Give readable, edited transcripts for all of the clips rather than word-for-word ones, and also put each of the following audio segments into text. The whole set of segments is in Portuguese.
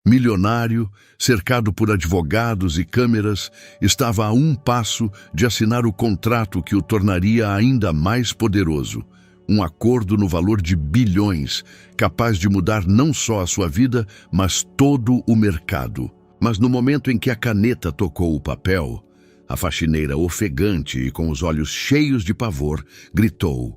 Milionário, cercado por advogados e câmeras, estava a um passo de assinar o contrato que o tornaria ainda mais poderoso. Um acordo no valor de bilhões, capaz de mudar não só a sua vida, mas todo o mercado. Mas no momento em que a caneta tocou o papel, a faxineira, ofegante e com os olhos cheios de pavor, gritou: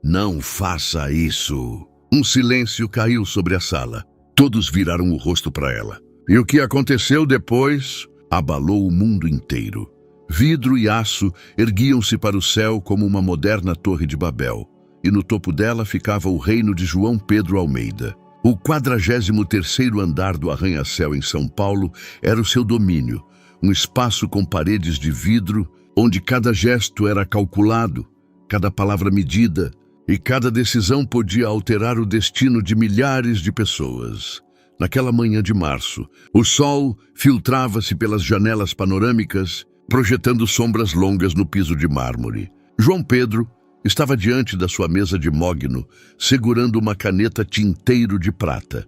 "Não faça isso!" Um silêncio caiu sobre a sala. Todos viraram o rosto para ela. E o que aconteceu depois abalou o mundo inteiro. Vidro e aço erguiam-se para o céu como uma moderna torre de Babel, e no topo dela ficava o reino de João Pedro Almeida. O 43º andar do arranha-céu em São Paulo era o seu domínio, um espaço com paredes de vidro, onde cada gesto era calculado, cada palavra medida, e cada decisão podia alterar o destino de milhares de pessoas. Naquela manhã de março, o sol filtrava-se pelas janelas panorâmicas, projetando sombras longas no piso de mármore. João Pedro estava diante da sua mesa de mogno, segurando uma caneta tinteiro de prata.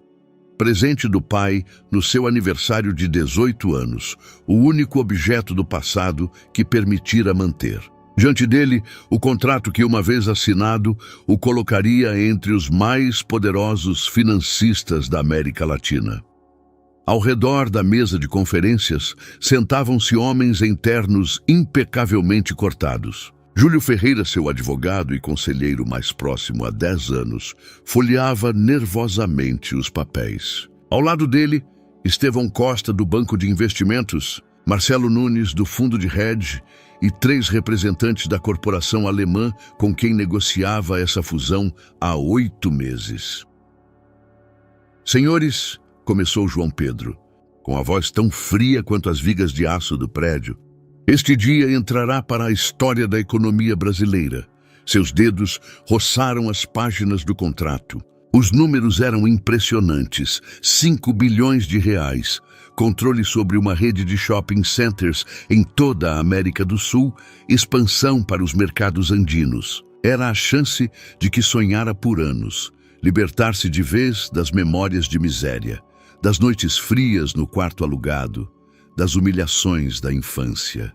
Presente do pai no seu aniversário de 18 anos, o único objeto do passado que permitira manter. Diante dele, o contrato que, uma vez assinado, o colocaria entre os mais poderosos financistas da América Latina. Ao redor da mesa de conferências, sentavam-se homens em ternos impecavelmente cortados. Júlio Ferreira, seu advogado e conselheiro mais próximo há 10 anos, folheava nervosamente os papéis. Ao lado dele, Estevão Costa, do Banco de Investimentos, Marcelo Nunes, do Fundo de Hedge, e 3 representantes da corporação alemã com quem negociava essa fusão há 8 meses. "Senhores", começou João Pedro, com a voz tão fria quanto as vigas de aço do prédio, "este dia entrará para a história da economia brasileira." Seus dedos roçaram as páginas do contrato. Os números eram impressionantes: 5 bilhões de reais, controle sobre uma rede de shopping centers em toda a América do Sul, expansão para os mercados andinos. Era a chance de que sonhara por anos, libertar-se de vez das memórias de miséria, das noites frias no quarto alugado, das humilhações da infância.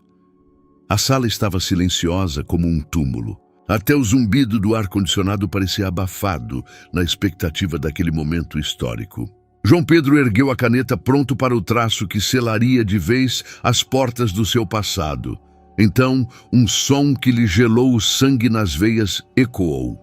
A sala estava silenciosa como um túmulo. Até o zumbido do ar-condicionado parecia abafado na expectativa daquele momento histórico. João Pedro ergueu a caneta pronto para o traço que selaria de vez as portas do seu passado. Então, um som que lhe gelou o sangue nas veias ecoou.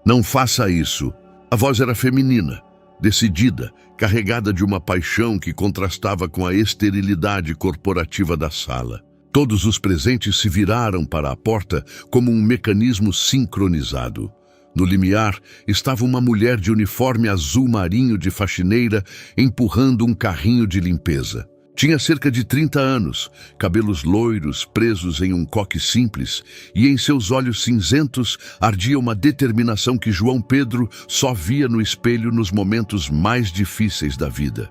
"Não faça isso." A voz era feminina, decidida, carregada de uma paixão que contrastava com a esterilidade corporativa da sala. Todos os presentes se viraram para a porta como um mecanismo sincronizado. No limiar estava uma mulher de uniforme azul marinho de faxineira empurrando um carrinho de limpeza. Tinha cerca de 30 anos, cabelos loiros presos em um coque simples, e em seus olhos cinzentos ardia uma determinação que João Pedro só via no espelho nos momentos mais difíceis da vida.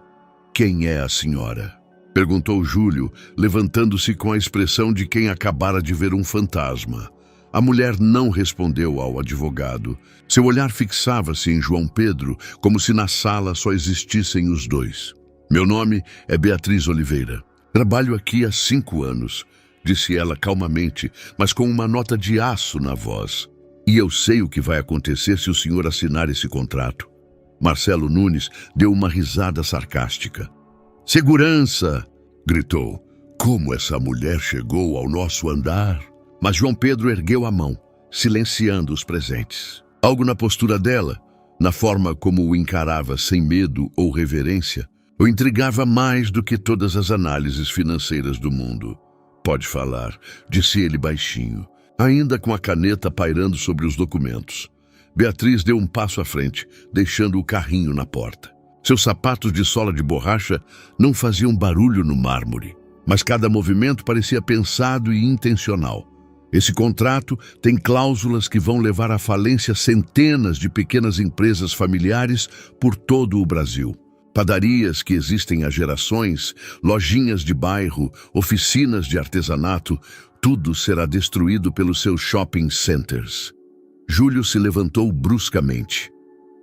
"Quem é a senhora?" perguntou Júlio, levantando-se com a expressão de quem acabara de ver um fantasma. A mulher não respondeu ao advogado. Seu olhar fixava-se em João Pedro, como se na sala só existissem os dois. "Meu nome é Beatriz Oliveira. Trabalho aqui há 5 anos, disse ela calmamente, mas com uma nota de aço na voz. "E eu sei o que vai acontecer se o senhor assinar esse contrato." Marcelo Nunes deu uma risada sarcástica. "Segurança!" gritou. "Como essa mulher chegou ao nosso andar?" Mas João Pedro ergueu a mão, silenciando os presentes. Algo na postura dela, na forma como o encarava sem medo ou reverência, o intrigava mais do que todas as análises financeiras do mundo. "Pode falar", disse ele baixinho, ainda com a caneta pairando sobre os documentos. Beatriz deu um passo à frente, deixando o carrinho na porta. Seus sapatos de sola de borracha não faziam barulho no mármore, mas cada movimento parecia pensado e intencional. Esse contrato tem cláusulas que vão levar à falência centenas de pequenas empresas familiares por todo o Brasil. Padarias que existem há gerações, lojinhas de bairro, oficinas de artesanato, tudo será destruído pelos seus shopping centers. Júlio se levantou bruscamente.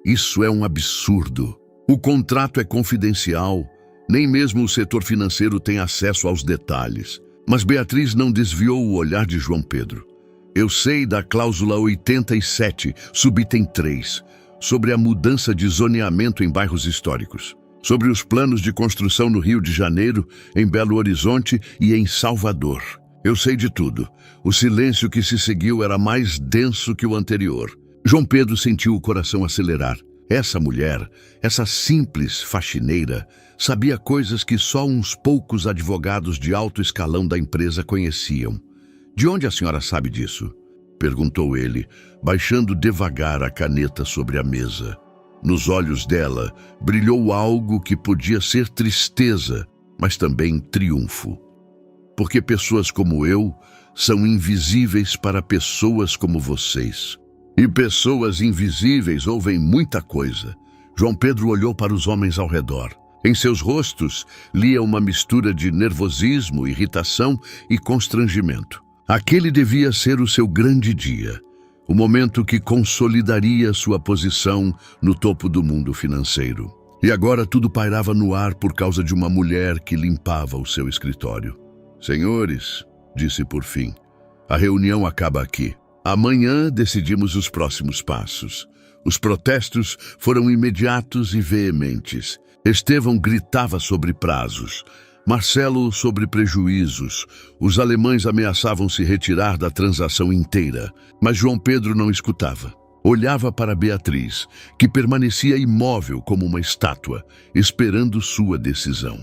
"Isso é um absurdo." O contrato é confidencial, nem mesmo o setor financeiro tem acesso aos detalhes. Mas Beatriz não desviou o olhar de João Pedro. Eu sei da cláusula 87, subitem 3, sobre a mudança de zoneamento em bairros históricos, sobre os planos de construção no Rio de Janeiro, em Belo Horizonte e em Salvador. Eu sei de tudo. O silêncio que se seguiu era mais denso que o anterior. João Pedro sentiu o coração acelerar. Essa mulher, essa simples faxineira, sabia coisas que só uns poucos advogados de alto escalão da empresa conheciam. De onde a senhora sabe disso? Perguntou ele, baixando devagar a caneta sobre a mesa. Nos olhos dela brilhou algo que podia ser tristeza, mas também triunfo. Porque pessoas como eu são invisíveis para pessoas como vocês. E pessoas invisíveis ouvem muita coisa. João Pedro olhou para os homens ao redor. Em seus rostos lia uma mistura de nervosismo, irritação e constrangimento. Aquele devia ser o seu grande dia, o momento que consolidaria sua posição no topo do mundo financeiro. E agora tudo pairava no ar por causa de uma mulher que limpava o seu escritório. Senhores, disse por fim, a reunião acaba aqui. Amanhã decidimos os próximos passos. Os protestos foram imediatos e veementes. Estevão gritava sobre prazos. Marcelo sobre prejuízos. Os alemães ameaçavam se retirar da transação inteira, mas João Pedro não escutava. Olhava para Beatriz, que permanecia imóvel como uma estátua, esperando sua decisão.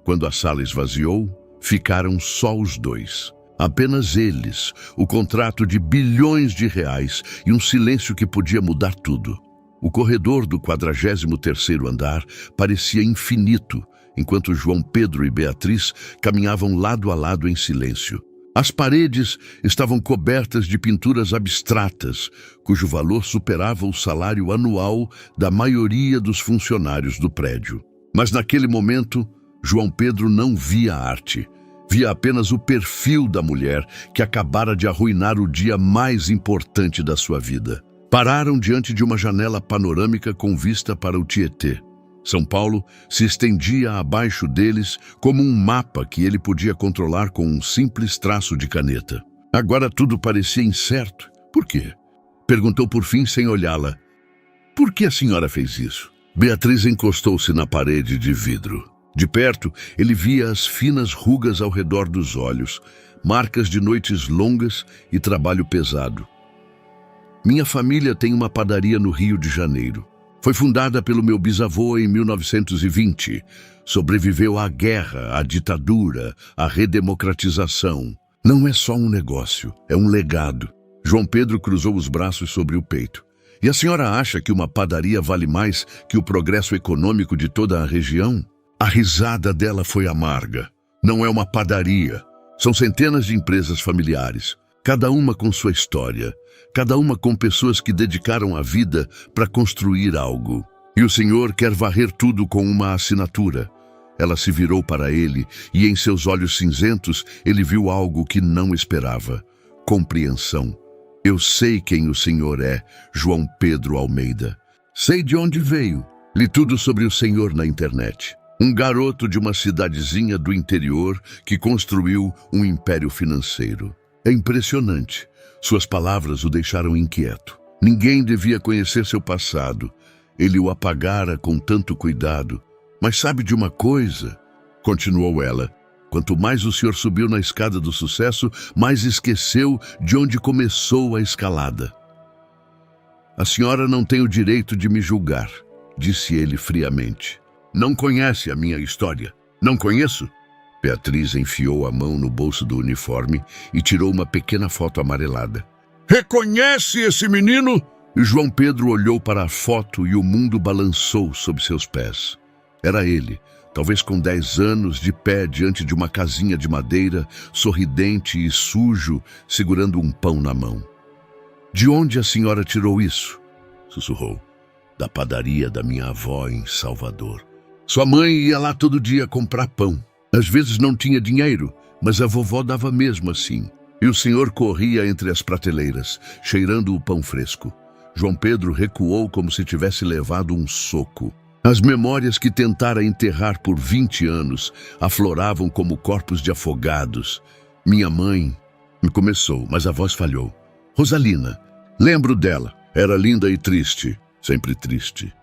Quando a sala esvaziou, ficaram só os dois. Apenas eles, o contrato de bilhões de reais e um silêncio que podia mudar tudo. O corredor do 43º andar parecia infinito, enquanto João Pedro e Beatriz caminhavam lado a lado em silêncio. As paredes estavam cobertas de pinturas abstratas, cujo valor superava o salário anual da maioria dos funcionários do prédio. Mas naquele momento, João Pedro não via a arte. Via apenas o perfil da mulher que acabara de arruinar o dia mais importante da sua vida. Pararam diante de uma janela panorâmica com vista para o Tietê. São Paulo se estendia abaixo deles como um mapa que ele podia controlar com um simples traço de caneta. Agora tudo parecia incerto. Por quê? Perguntou por fim sem olhá-la. Por que a senhora fez isso? Beatriz encostou-se na parede de vidro. De perto, ele via as finas rugas ao redor dos olhos, marcas de noites longas e trabalho pesado. Minha família tem uma padaria no Rio de Janeiro. Foi fundada pelo meu bisavô em 1920. Sobreviveu à guerra, à ditadura, à redemocratização. Não é só um negócio, é um legado. João Pedro cruzou os braços sobre o peito. E a senhora acha que uma padaria vale mais que o progresso econômico de toda a região? A risada dela foi amarga. Não é uma padaria. São centenas de empresas familiares, cada uma com sua história, cada uma com pessoas que dedicaram a vida para construir algo. E o senhor quer varrer tudo com uma assinatura. Ela se virou para ele e em seus olhos cinzentos ele viu algo que não esperava. Compreensão. Eu sei quem o senhor é, João Pedro Almeida. Sei de onde veio. Li tudo sobre o senhor na internet. Um garoto de uma cidadezinha do interior que construiu um império financeiro. É impressionante. Suas palavras o deixaram inquieto. Ninguém devia conhecer seu passado. Ele o apagara com tanto cuidado. Mas sabe de uma coisa? Continuou ela. Quanto mais o senhor subiu na escada do sucesso, mais esqueceu de onde começou a escalada. A senhora não tem o direito de me julgar, disse ele friamente. Não conhece a minha história. Não conheço? Beatriz enfiou a mão no bolso do uniforme e tirou uma pequena foto amarelada. Reconhece esse menino? E João Pedro olhou para a foto e o mundo balançou sob seus pés. Era ele, talvez com 10 anos, de pé diante de uma casinha de madeira, sorridente e sujo, segurando um pão na mão. De onde a senhora tirou isso? Sussurrou. Da padaria da minha avó em Salvador. Sua mãe ia lá todo dia comprar pão. Às vezes não tinha dinheiro, mas a vovó dava mesmo assim. E o senhor corria entre as prateleiras, cheirando o pão fresco. João Pedro recuou como se tivesse levado um soco. As memórias que tentara enterrar por 20 anos afloravam como corpos de afogados. Minha mãe... Começou, mas a voz falhou. Rosalina. Lembro dela. Era linda e triste. Sempre triste.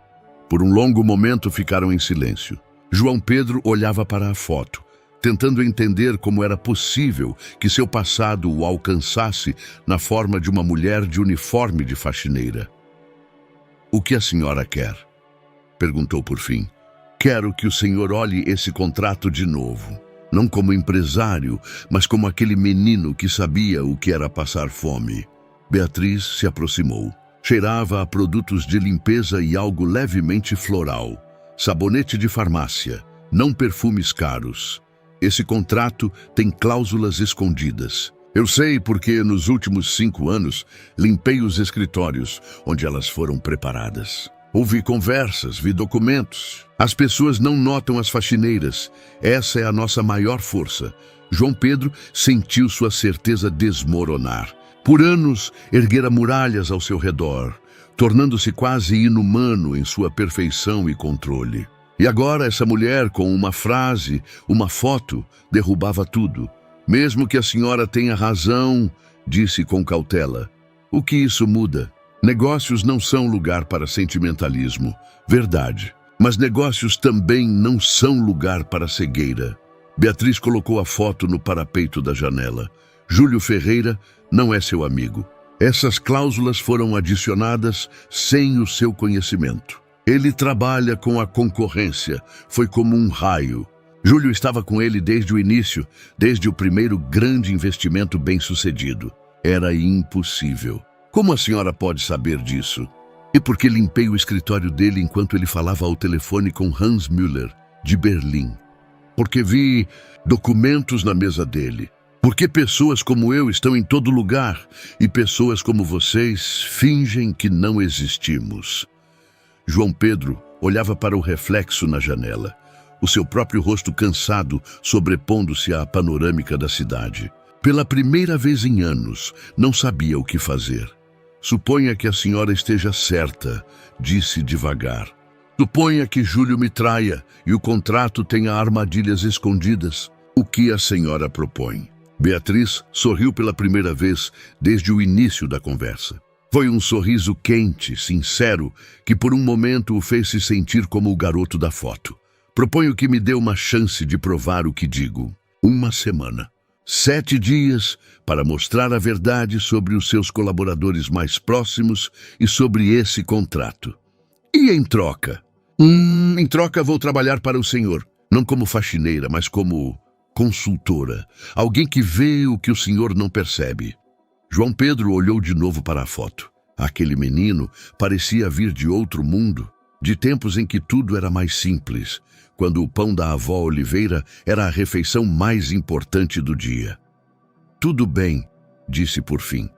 Por um longo momento ficaram em silêncio. João Pedro olhava para a foto, tentando entender como era possível que seu passado o alcançasse na forma de uma mulher de uniforme de faxineira. O que a senhora quer? Perguntou por fim. Quero que o senhor olhe esse contrato de novo. Não como empresário, mas como aquele menino que sabia o que era passar fome. Beatriz se aproximou. Cheirava a produtos de limpeza e algo levemente floral. Sabonete de farmácia, não perfumes caros. Esse contrato tem cláusulas escondidas. Eu sei porque nos últimos 5 anos limpei os escritórios onde elas foram preparadas. Ouvi conversas, vi documentos. As pessoas não notam as faxineiras. Essa é a nossa maior força. João Pedro sentiu sua certeza desmoronar. Por anos, erguera muralhas ao seu redor, tornando-se quase inumano em sua perfeição e controle. E agora essa mulher, com uma frase, uma foto, derrubava tudo. Mesmo que a senhora tenha razão, disse com cautela. O que isso muda? Negócios não são lugar para sentimentalismo, verdade. Mas negócios também não são lugar para cegueira. Beatriz colocou a foto no parapeito da janela. Júlio Ferreira não é seu amigo. Essas cláusulas foram adicionadas sem o seu conhecimento. Ele trabalha com a concorrência. Foi como um raio. Júlio estava com ele desde o início, desde o primeiro grande investimento bem-sucedido. Era impossível. Como a senhora pode saber disso? E porque limpei o escritório dele enquanto ele falava ao telefone com Hans Müller, de Berlim. Porque vi documentos na mesa dele. Porque pessoas como eu estão em todo lugar e pessoas como vocês fingem que não existimos. João Pedro olhava para o reflexo na janela, o seu próprio rosto cansado sobrepondo-se à panorâmica da cidade. Pela primeira vez em anos, não sabia o que fazer. Suponha que a senhora esteja certa, disse devagar. Suponha que Júlio me traia e o contrato tenha armadilhas escondidas. O que a senhora propõe? Beatriz sorriu pela primeira vez desde o início da conversa. Foi um sorriso quente, sincero, que por um momento o fez se sentir como o garoto da foto. Proponho que me dê uma chance de provar o que digo. 1 semana. 7 dias para mostrar a verdade sobre os seus colaboradores mais próximos e sobre esse contrato. E em troca? Em troca vou trabalhar para o senhor, não como faxineira, mas como consultora. Alguém que vê o que o senhor não percebe. João Pedro olhou de novo para a foto. Aquele menino parecia vir de outro mundo, de tempos em que tudo era mais simples, quando o pão da avó Oliveira era a refeição mais importante do dia. Tudo bem, disse por fim.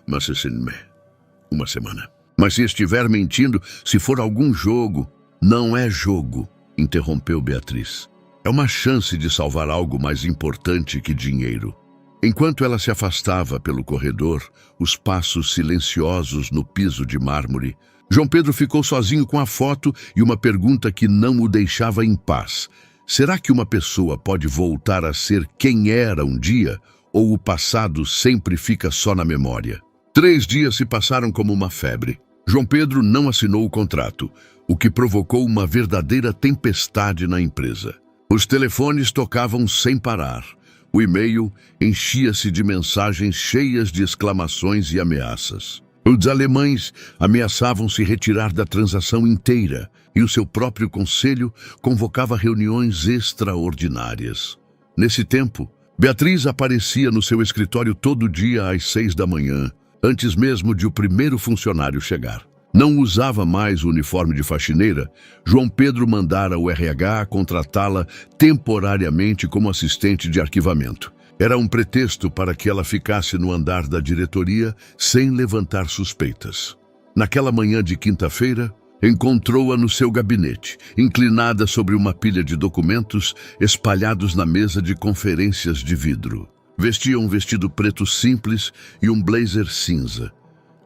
Mas 1 semana. Mas se estiver mentindo, se for algum jogo... Não é jogo, interrompeu Beatriz. É uma chance de salvar algo mais importante que dinheiro. Enquanto ela se afastava pelo corredor, os passos silenciosos no piso de mármore, João Pedro ficou sozinho com a foto e uma pergunta que não o deixava em paz. Será que uma pessoa pode voltar a ser quem era um dia, ou o passado sempre fica só na memória? 3 dias se passaram como uma febre. João Pedro não assinou o contrato, o que provocou uma verdadeira tempestade na empresa. Os telefones tocavam sem parar. O e-mail enchia-se de mensagens cheias de exclamações e ameaças. Os alemães ameaçavam se retirar da transação inteira e o seu próprio conselho convocava reuniões extraordinárias. Nesse tempo, Beatriz aparecia no seu escritório todo dia às 6 da manhã, antes mesmo de o primeiro funcionário chegar. Não usava mais o uniforme de faxineira. João Pedro mandara o RH contratá-la temporariamente como assistente de arquivamento. Era um pretexto para que ela ficasse no andar da diretoria sem levantar suspeitas. Naquela manhã de quinta-feira, encontrou-a no seu gabinete, inclinada sobre uma pilha de documentos espalhados na mesa de conferências de vidro. Vestia um vestido preto simples e um blazer cinza.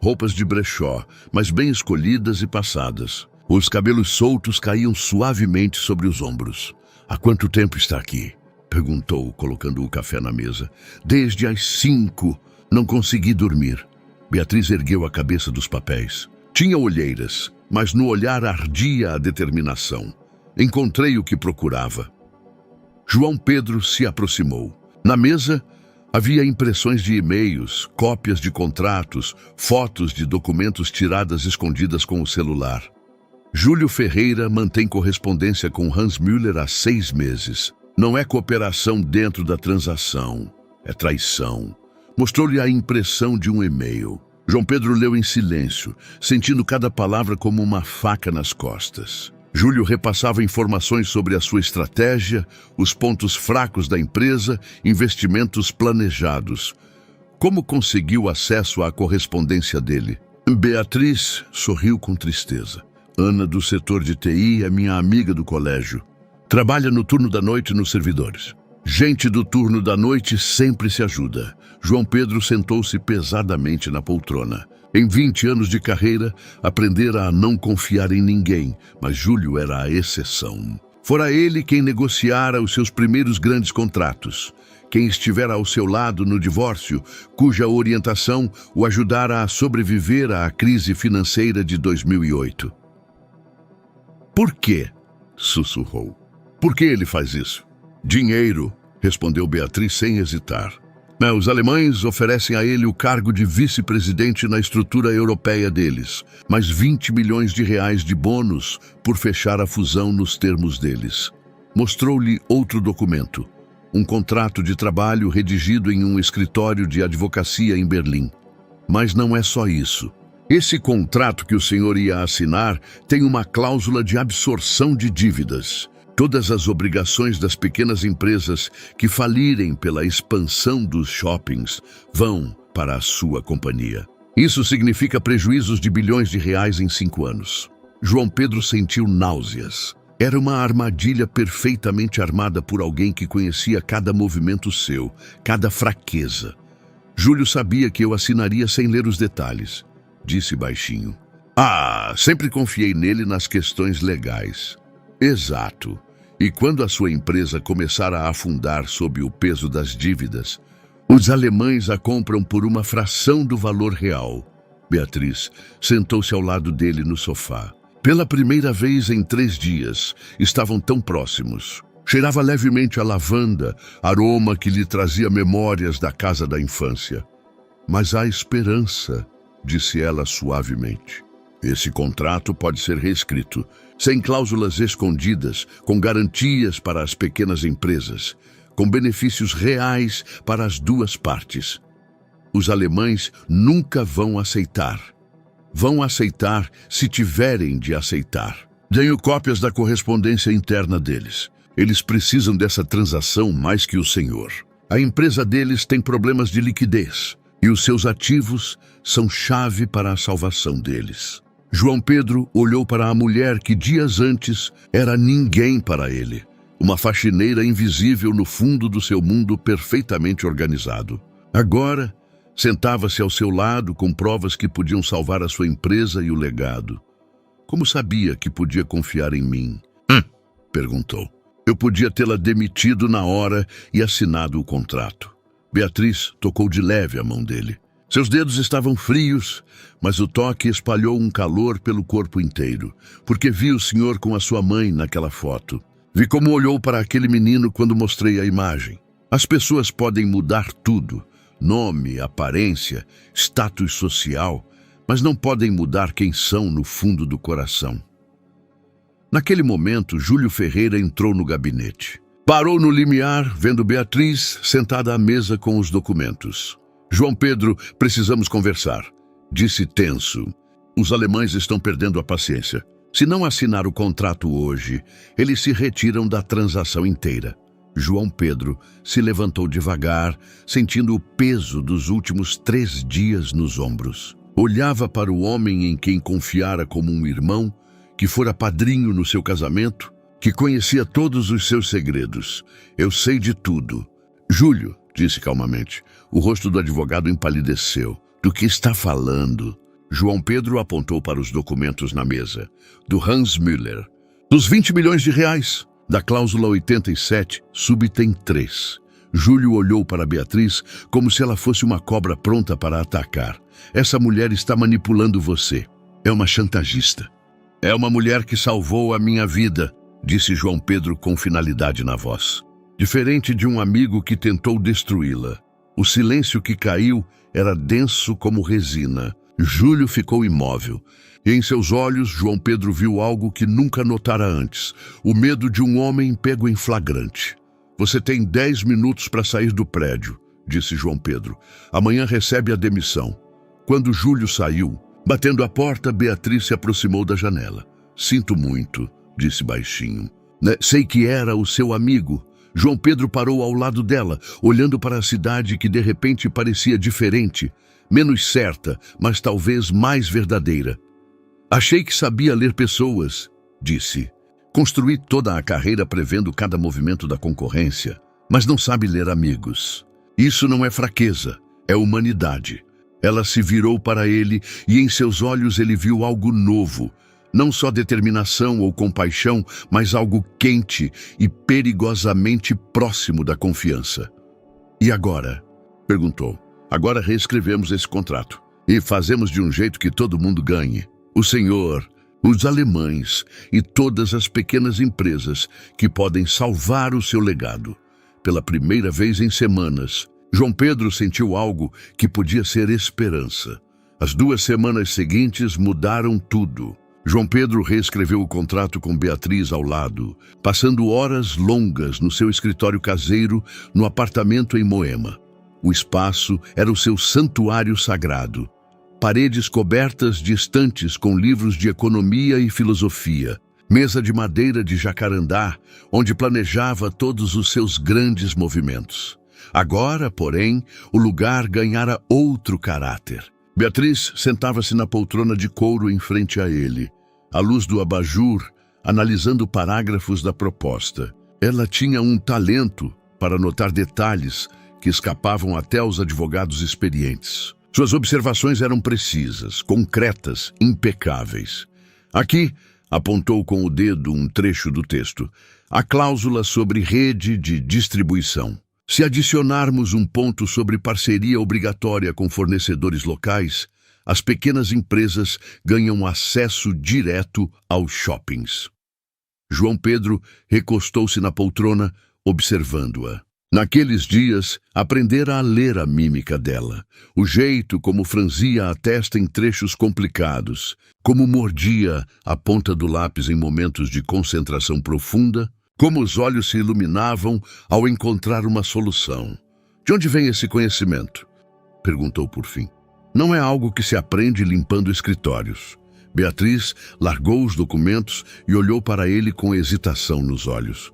Roupas de brechó, mas bem escolhidas e passadas. Os cabelos soltos caíam suavemente sobre os ombros. "Há quanto tempo está aqui?" perguntou, colocando o café na mesa. "Desde as 5. Não consegui dormir." Beatriz ergueu a cabeça dos papéis. Tinha olheiras, mas no olhar ardia a determinação. Encontrei o que procurava. João Pedro se aproximou. Na mesa havia impressões de e-mails, cópias de contratos, fotos de documentos tiradas escondidas com o celular. Júlio Ferreira mantém correspondência com Hans Müller há 6 meses. Não é cooperação dentro da transação, é traição. Mostrou-lhe a impressão de um e-mail. João Pedro leu em silêncio, sentindo cada palavra como uma faca nas costas. Júlio repassava informações sobre a sua estratégia, os pontos fracos da empresa, investimentos planejados. Como conseguiu acesso à correspondência dele? Beatriz sorriu com tristeza. Ana, do setor de TI, é minha amiga do colégio. Trabalha no turno da noite nos servidores. Gente do turno da noite sempre se ajuda. João Pedro sentou-se pesadamente na poltrona. Em 20 anos de carreira, aprendera a não confiar em ninguém, mas Júlio era a exceção. Fora ele quem negociara os seus primeiros grandes contratos. Quem estivera ao seu lado no divórcio, cuja orientação o ajudara a sobreviver à crise financeira de 2008. "Por quê?" sussurrou. "Por que ele faz isso?" "Dinheiro", respondeu Beatriz sem hesitar. Os alemães oferecem a ele o cargo de vice-presidente na estrutura europeia deles, mais 20 milhões de reais de bônus por fechar a fusão nos termos deles. Mostrou-lhe outro documento, um contrato de trabalho redigido em um escritório de advocacia em Berlim. Mas não é só isso. Esse contrato que o senhor ia assinar tem uma cláusula de absorção de dívidas. Todas as obrigações das pequenas empresas que falirem pela expansão dos shoppings vão para a sua companhia. Isso significa prejuízos de bilhões de reais em 5 anos. João Pedro sentiu náuseas. Era uma armadilha perfeitamente armada por alguém que conhecia cada movimento seu, cada fraqueza. Júlio sabia que eu assinaria sem ler os detalhes. Disse baixinho. Sempre confiei nele nas questões legais. Exato. E quando a sua empresa começar a afundar sob o peso das dívidas, os alemães a compram por uma fração do valor real. Beatriz sentou-se ao lado dele no sofá. Pela primeira vez em 3 dias, estavam tão próximos. Cheirava levemente a lavanda, aroma que lhe trazia memórias da casa da infância. Mas há esperança, disse ela suavemente. Esse contrato pode ser reescrito, sem cláusulas escondidas, com garantias para as pequenas empresas, com benefícios reais para as 2 partes. Os alemães nunca vão aceitar. Vão aceitar se tiverem de aceitar. Tenho cópias da correspondência interna deles. Eles precisam dessa transação mais que o senhor. A empresa deles tem problemas de liquidez e os seus ativos são chave para a salvação deles. João Pedro olhou para a mulher que dias antes era ninguém para ele. Uma faxineira invisível no fundo do seu mundo perfeitamente organizado. Agora, sentava-se ao seu lado com provas que podiam salvar a sua empresa e o legado. Como sabia que podia confiar em mim? Perguntou. Eu podia tê-la demitido na hora e assinado o contrato. Beatriz tocou de leve a mão dele. Seus dedos estavam frios, mas o toque espalhou um calor pelo corpo inteiro, porque vi o senhor com a sua mãe naquela foto. Vi como olhou para aquele menino quando mostrei a imagem. As pessoas podem mudar tudo, nome, aparência, status social, mas não podem mudar quem são no fundo do coração. Naquele momento, Júlio Ferreira entrou no gabinete. Parou no limiar, vendo Beatriz sentada à mesa com os documentos. João Pedro, precisamos conversar, disse tenso. Os alemães estão perdendo a paciência. Se não assinar o contrato hoje, eles se retiram da transação inteira. João Pedro se levantou devagar, sentindo o peso dos últimos 3 dias nos ombros. Olhava para o homem em quem confiara como um irmão, que fora padrinho no seu casamento, que conhecia todos os seus segredos. Eu sei de tudo. Júlio, disse calmamente. O rosto do advogado empalideceu. Do que está falando? João Pedro apontou para os documentos na mesa. Do Hans Müller. Dos 20 milhões de reais. Da cláusula 87, subitem 3. Júlio olhou para Beatriz como se ela fosse uma cobra pronta para atacar. Essa mulher está manipulando você. É uma chantagista. É uma mulher que salvou a minha vida, disse João Pedro com finalidade na voz. Diferente de um amigo que tentou destruí-la. O silêncio que caiu era denso como resina. Júlio ficou imóvel. E em seus olhos, João Pedro viu algo que nunca notara antes. O medo de um homem pego em flagrante. Você tem 10 minutos para sair do prédio, disse João Pedro. Amanhã recebe a demissão. Quando Júlio saiu, batendo a porta, Beatriz se aproximou da janela. Sinto muito, disse baixinho. Sei que era o seu amigo. João Pedro parou ao lado dela, olhando para a cidade que de repente parecia diferente, menos certa, mas talvez mais verdadeira. Achei que sabia ler pessoas, disse. Construí toda a carreira prevendo cada movimento da concorrência, mas não sabe ler amigos. Isso não é fraqueza, é humanidade. Ela se virou para ele e em seus olhos ele viu algo novo. Não só determinação ou compaixão, mas algo quente e perigosamente próximo da confiança. E agora? Perguntou. Agora reescrevemos esse contrato e fazemos de um jeito que todo mundo ganhe. O senhor, os alemães e todas as pequenas empresas que podem salvar o seu legado. Pela primeira vez em semanas, João Pedro sentiu algo que podia ser esperança. As 2 semanas seguintes mudaram tudo. João Pedro reescreveu o contrato com Beatriz ao lado, passando horas longas no seu escritório caseiro no apartamento em Moema. O espaço era o seu santuário sagrado. Paredes cobertas de estantes com livros de economia e filosofia. Mesa de madeira de jacarandá, onde planejava todos os seus grandes movimentos. Agora, porém, o lugar ganhara outro caráter. Beatriz sentava-se na poltrona de couro em frente a ele, à luz do abajur, analisando parágrafos da proposta. Ela tinha um talento para notar detalhes que escapavam até aos advogados experientes. Suas observações eram precisas, concretas, impecáveis. Aqui, apontou com o dedo um trecho do texto, a cláusula sobre rede de distribuição. Se adicionarmos um ponto sobre parceria obrigatória com fornecedores locais, as pequenas empresas ganham acesso direto aos shoppings. João Pedro recostou-se na poltrona, observando-a. Naqueles dias, aprendera a ler a mímica dela, o jeito como franzia a testa em trechos complicados, como mordia a ponta do lápis em momentos de concentração profunda, como os olhos se iluminavam ao encontrar uma solução. De onde vem esse conhecimento? Perguntou por fim. Não é algo que se aprende limpando escritórios. Beatriz largou os documentos e olhou para ele com hesitação nos olhos.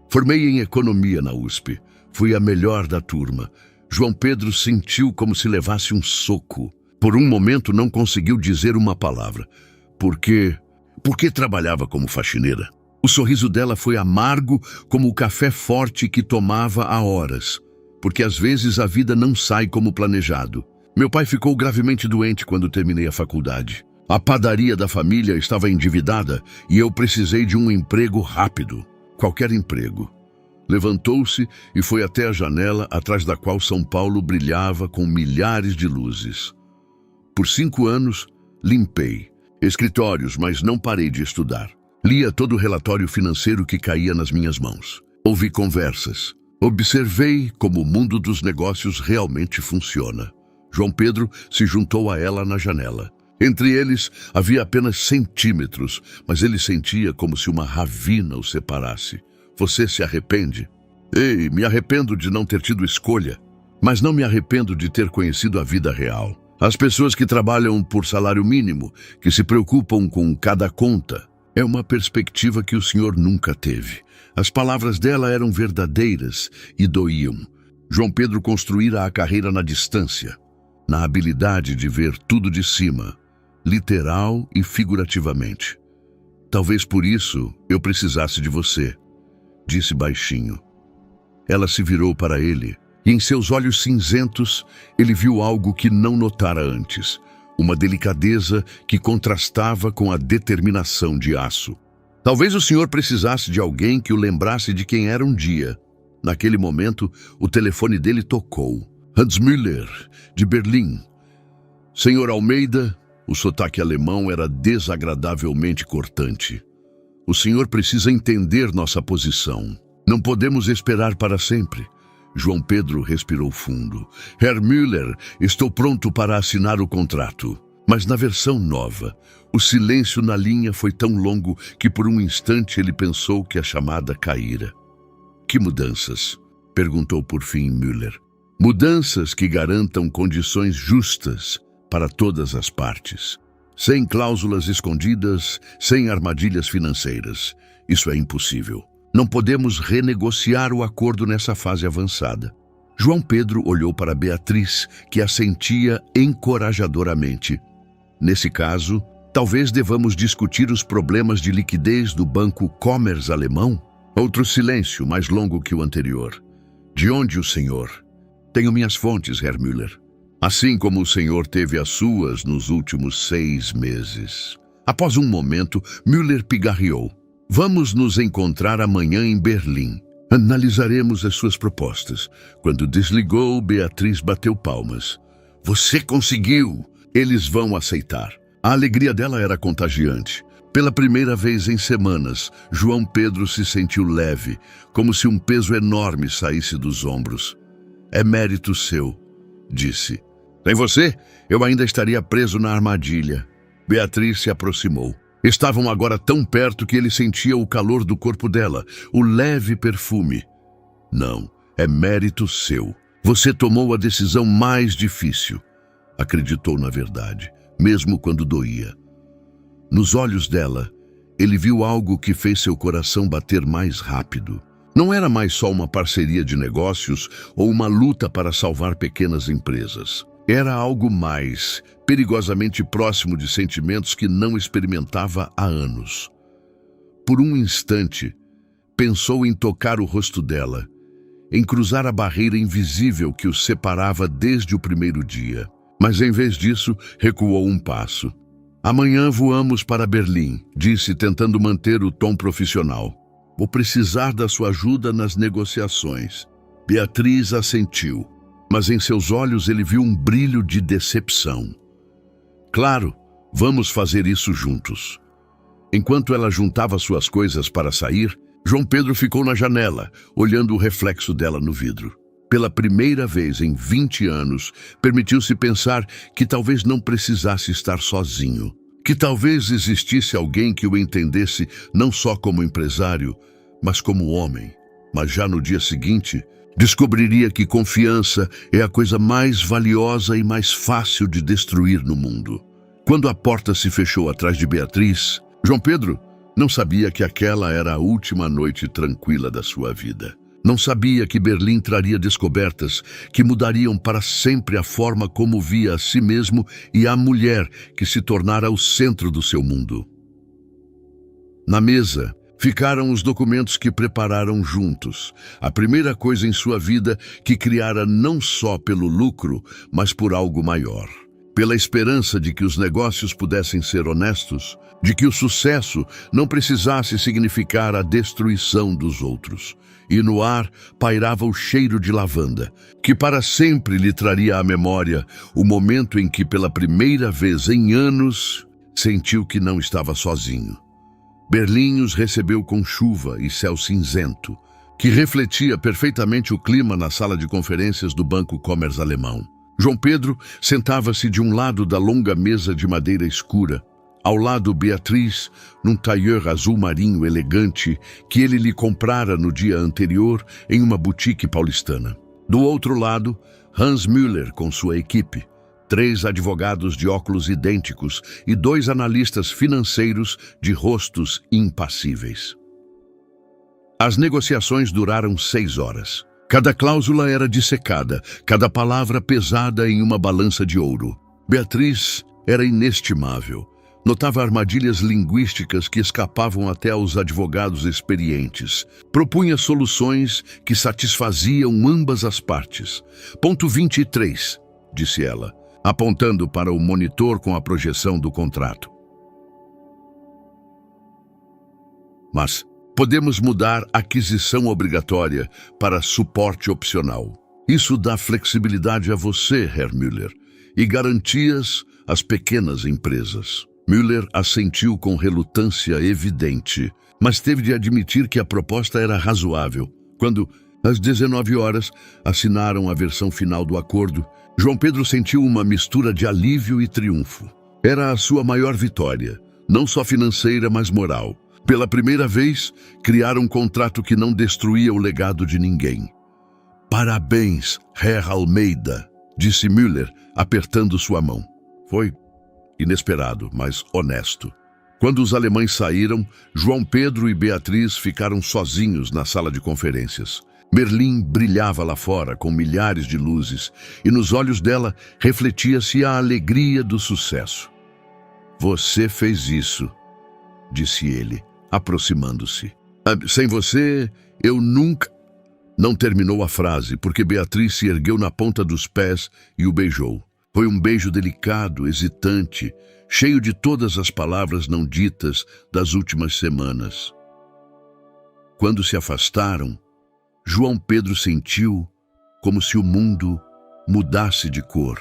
Formei em economia na USP. Fui a melhor da turma. João Pedro sentiu como se levasse um soco. Por um momento não conseguiu dizer uma palavra. Por que trabalhava como faxineira? O sorriso dela foi amargo como o café forte que tomava há horas. Porque às vezes a vida não sai como planejado. Meu pai ficou gravemente doente quando terminei a faculdade. A padaria da família estava endividada e eu precisei de um emprego rápido. Qualquer emprego. Levantou-se e foi até a janela atrás da qual São Paulo brilhava com milhares de luzes. Por 5 anos, limpei escritórios, mas não parei de estudar. Lia todo o relatório financeiro que caía nas minhas mãos. Ouvi conversas. Observei como o mundo dos negócios realmente funciona. João Pedro se juntou a ela na janela. Entre eles havia apenas centímetros, mas ele sentia como se uma ravina o separasse. Você se arrepende? Ei, me arrependo de não ter tido escolha, mas não me arrependo de ter conhecido a vida real. As pessoas que trabalham por salário mínimo, que se preocupam com cada conta, é uma perspectiva que o senhor nunca teve. As palavras dela eram verdadeiras e doíam. João Pedro construíra a carreira na distância, na habilidade de ver tudo de cima, literal e figurativamente. Talvez por isso eu precisasse de você, disse baixinho. Ela se virou para ele e em seus olhos cinzentos ele viu algo que não notara antes. uma delicadeza que contrastava com a determinação de aço. Talvez o senhor precisasse de alguém que o lembrasse de quem era um dia. Naquele momento, o telefone dele tocou. Hans Müller, de Berlim. Senhor Almeida, o sotaque alemão era desagradavelmente cortante. O senhor precisa entender nossa posição. Não podemos esperar para sempre. João Pedro respirou fundo. Herr Müller, estou pronto para assinar o contrato. Mas na versão nova, o silêncio na linha foi tão longo que por um instante ele pensou que a chamada caíra. Que mudanças? Perguntou por fim Müller. Mudanças que garantam condições justas para todas as partes. Sem cláusulas escondidas, sem armadilhas financeiras. Isso é impossível. Não podemos renegociar o acordo nessa fase avançada. João Pedro olhou para Beatriz, que assentia encorajadoramente. Nesse caso, talvez devamos discutir os problemas de liquidez do banco Commerz alemão? Outro silêncio, mais longo que o anterior. De onde o senhor? Tenho minhas fontes, Herr Müller. Assim como o senhor teve as suas nos últimos 6 meses. Após um momento, Müller pigarreou. Vamos nos encontrar amanhã em Berlim. Analisaremos as suas propostas. Quando desligou, Beatriz bateu palmas. Você conseguiu! Eles vão aceitar. A alegria dela era contagiante. Pela primeira vez em semanas, João Pedro se sentiu leve, como se um peso enorme saísse dos ombros. É mérito seu, disse. Sem você, eu ainda estaria preso na armadilha. Beatriz se aproximou. Estavam agora tão perto que ele sentia o calor do corpo dela, o leve perfume. Não, é mérito seu. Você tomou a decisão mais difícil. Acreditou na verdade, mesmo quando doía. Nos olhos dela, ele viu algo que fez seu coração bater mais rápido. Não era mais só uma parceria de negócios ou uma luta para salvar pequenas empresas. Era algo mais, perigosamente próximo de sentimentos que não experimentava há anos. Por um instante, pensou em tocar o rosto dela, em cruzar a barreira invisível que os separava desde o primeiro dia. Mas em vez disso, recuou um passo. Amanhã voamos para Berlim, disse, tentando manter o tom profissional. Vou precisar da sua ajuda nas negociações. Beatriz assentiu, mas em seus olhos ele viu um brilho de decepção. Claro, vamos fazer isso juntos. Enquanto ela juntava suas coisas para sair, João Pedro ficou na janela, olhando o reflexo dela no vidro. Pela primeira vez em 20 anos, permitiu-se pensar que talvez não precisasse estar sozinho. Que talvez existisse alguém que o entendesse não só como empresário, mas como homem. Mas já no dia seguinte, descobriria que confiança é a coisa mais valiosa e mais fácil de destruir no mundo. Quando a porta se fechou atrás de Beatriz, João Pedro não sabia que aquela era a última noite tranquila da sua vida. Não sabia que Berlim traria descobertas que mudariam para sempre a forma como via a si mesmo e a mulher que se tornara o centro do seu mundo. Na mesa, ficaram os documentos que prepararam juntos, a primeira coisa em sua vida que criara não só pelo lucro, mas por algo maior. Pela esperança de que os negócios pudessem ser honestos, de que o sucesso não precisasse significar a destruição dos outros. E no ar pairava o cheiro de lavanda, que para sempre lhe traria à memória o momento em que, pela primeira vez em anos, sentiu que não estava sozinho. Berlim os recebeu com chuva e céu cinzento, que refletia perfeitamente o clima na sala de conferências do Banco Commerz alemão. João Pedro sentava-se de um lado da longa mesa de madeira escura, ao lado Beatriz, num tailleur azul marinho elegante que ele lhe comprara no dia anterior em uma boutique paulistana. Do outro lado, Hans Müller com sua equipe, 3 advogados de óculos idênticos e 2 analistas financeiros de rostos impassíveis. As negociações duraram 6 horas. Cada cláusula era dissecada, cada palavra pesada em uma balança de ouro. Beatriz era inestimável. Notava armadilhas linguísticas que escapavam até aos advogados experientes. Propunha soluções que satisfaziam ambas as partes. Ponto 23, disse ela. apontando para o monitor com a projeção do contrato. Mas podemos mudar aquisição obrigatória para suporte opcional. Isso dá flexibilidade a você, Herr Müller, e garantias às pequenas empresas. Müller assentiu com relutância evidente, mas teve de admitir que a proposta era razoável. Quando, às 19 horas, assinaram a versão final do acordo, João Pedro sentiu uma mistura de alívio e triunfo. Era a sua maior vitória, não só financeira, mas moral. Pela primeira vez, criaram um contrato que não destruía o legado de ninguém. Parabéns, Herr Almeida, disse Müller, apertando sua mão. Foi inesperado, mas honesto. Quando os alemães saíram, João Pedro e Beatriz ficaram sozinhos na sala de conferências. Berlim brilhava lá fora com milhares de luzes, e nos olhos dela refletia-se a alegria do sucesso. Você fez isso, disse ele, aproximando-se. Sem você, eu nunca... Não terminou a frase, porque Beatriz se ergueu na ponta dos pés e o beijou. Foi um beijo delicado, hesitante, cheio de todas as palavras não ditas das últimas semanas. Quando se afastaram, João Pedro sentiu como se o mundo mudasse de cor.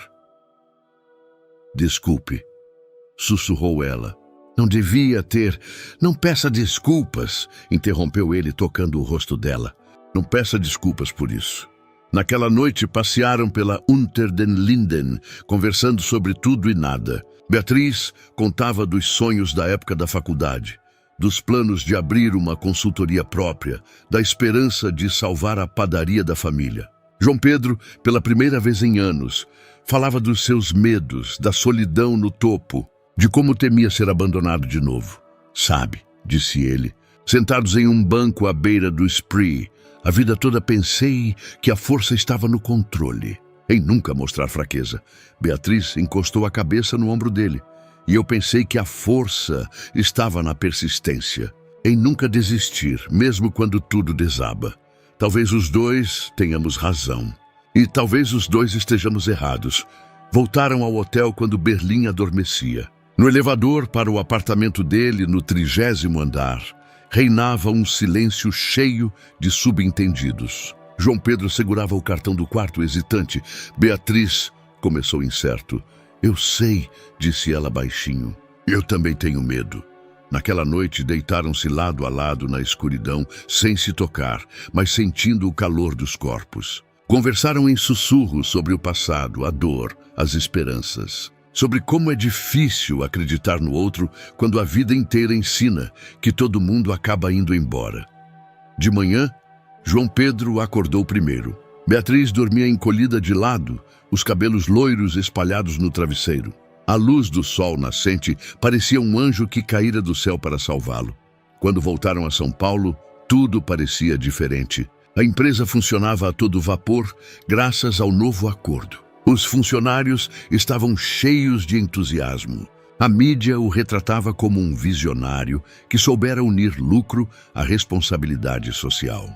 Desculpe, sussurrou ela. Não devia ter... Não peça desculpas, interrompeu ele tocando o rosto dela. Não peça desculpas por isso. Naquela noite passearam pela Unter den Linden, conversando sobre tudo e nada. Beatriz contava dos sonhos da época da faculdade, dos planos de abrir uma consultoria própria, da esperança de salvar a padaria da família. João Pedro, pela primeira vez em anos, falava dos seus medos, da solidão no topo, de como temia ser abandonado de novo. Sabe, disse ele, sentados em um banco à beira do Spree, a vida toda pensei que a força estava no controle, em nunca mostrar fraqueza. Beatriz encostou a cabeça no ombro dele, e eu pensei que a força estava na persistência, em nunca desistir, mesmo quando tudo desaba. Talvez os dois tenhamos razão, e talvez os dois estejamos errados. Voltaram ao hotel quando Berlim adormecia. No elevador para o apartamento dele, no 30º andar, reinava um silêncio cheio de subentendidos. João Pedro segurava o cartão do quarto, hesitante. Beatriz começou incerto. Eu sei, disse ela baixinho. Eu também tenho medo. Naquela noite deitaram-se lado a lado na escuridão, sem se tocar, mas sentindo o calor dos corpos. Conversaram em sussurros sobre o passado, a dor, as esperanças. Sobre como é difícil acreditar no outro quando a vida inteira ensina que todo mundo acaba indo embora. De manhã, João Pedro acordou primeiro. Beatriz dormia encolhida de lado, os cabelos loiros espalhados no travesseiro. A luz do sol nascente parecia um anjo que caíra do céu para salvá-lo. Quando voltaram a São Paulo, tudo parecia diferente. A empresa funcionava a todo vapor graças ao novo acordo. Os funcionários estavam cheios de entusiasmo. A mídia o retratava como um visionário que soubera unir lucro à responsabilidade social.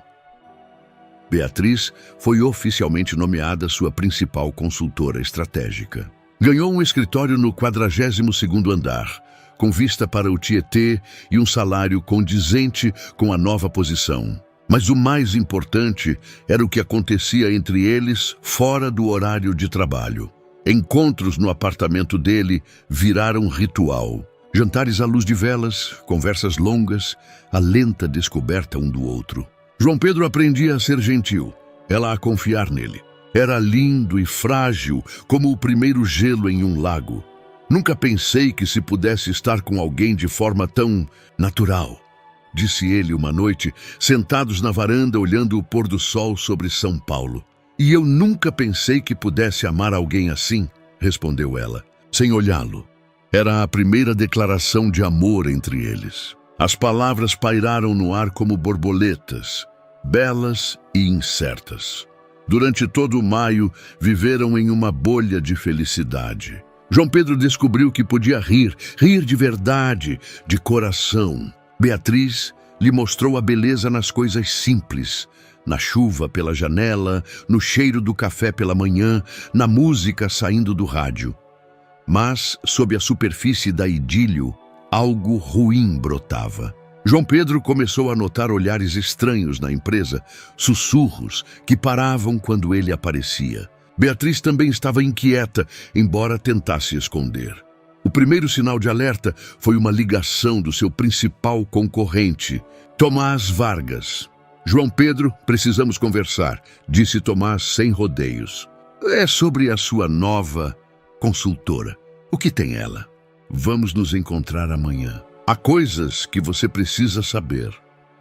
Beatriz foi oficialmente nomeada sua principal consultora estratégica. Ganhou um escritório no 42º andar, com vista para o Tietê e um salário condizente com a nova posição. Mas o mais importante era o que acontecia entre eles fora do horário de trabalho. Encontros no apartamento dele viraram ritual. Jantares à luz de velas, conversas longas, a lenta descoberta um do outro. João Pedro aprendia a ser gentil, ela a confiar nele. Era lindo e frágil como o primeiro gelo em um lago. Nunca pensei que se pudesse estar com alguém de forma tão natural, disse ele uma noite, sentados na varanda olhando o pôr do sol sobre São Paulo. E eu nunca pensei que pudesse amar alguém assim, respondeu ela, sem olhá-lo. Era a primeira declaração de amor entre eles. As palavras pairaram no ar como borboletas, belas e incertas. Durante todo o maio, viveram em uma bolha de felicidade. João Pedro descobriu que podia rir de verdade, de coração. Beatriz lhe mostrou a beleza nas coisas simples, na chuva pela janela, no cheiro do café pela manhã, na música saindo do rádio. Mas, sob a superfície da idílio, algo ruim brotava. João Pedro começou a notar olhares estranhos na empresa, sussurros que paravam quando ele aparecia. Beatriz também estava inquieta, embora tentasse esconder. O primeiro sinal de alerta foi uma ligação do seu principal concorrente, Tomás Vargas. "João Pedro, precisamos conversar", disse Tomás sem rodeios. "É sobre a sua nova consultora. O que tem ela?" "Vamos nos encontrar amanhã. Há coisas que você precisa saber."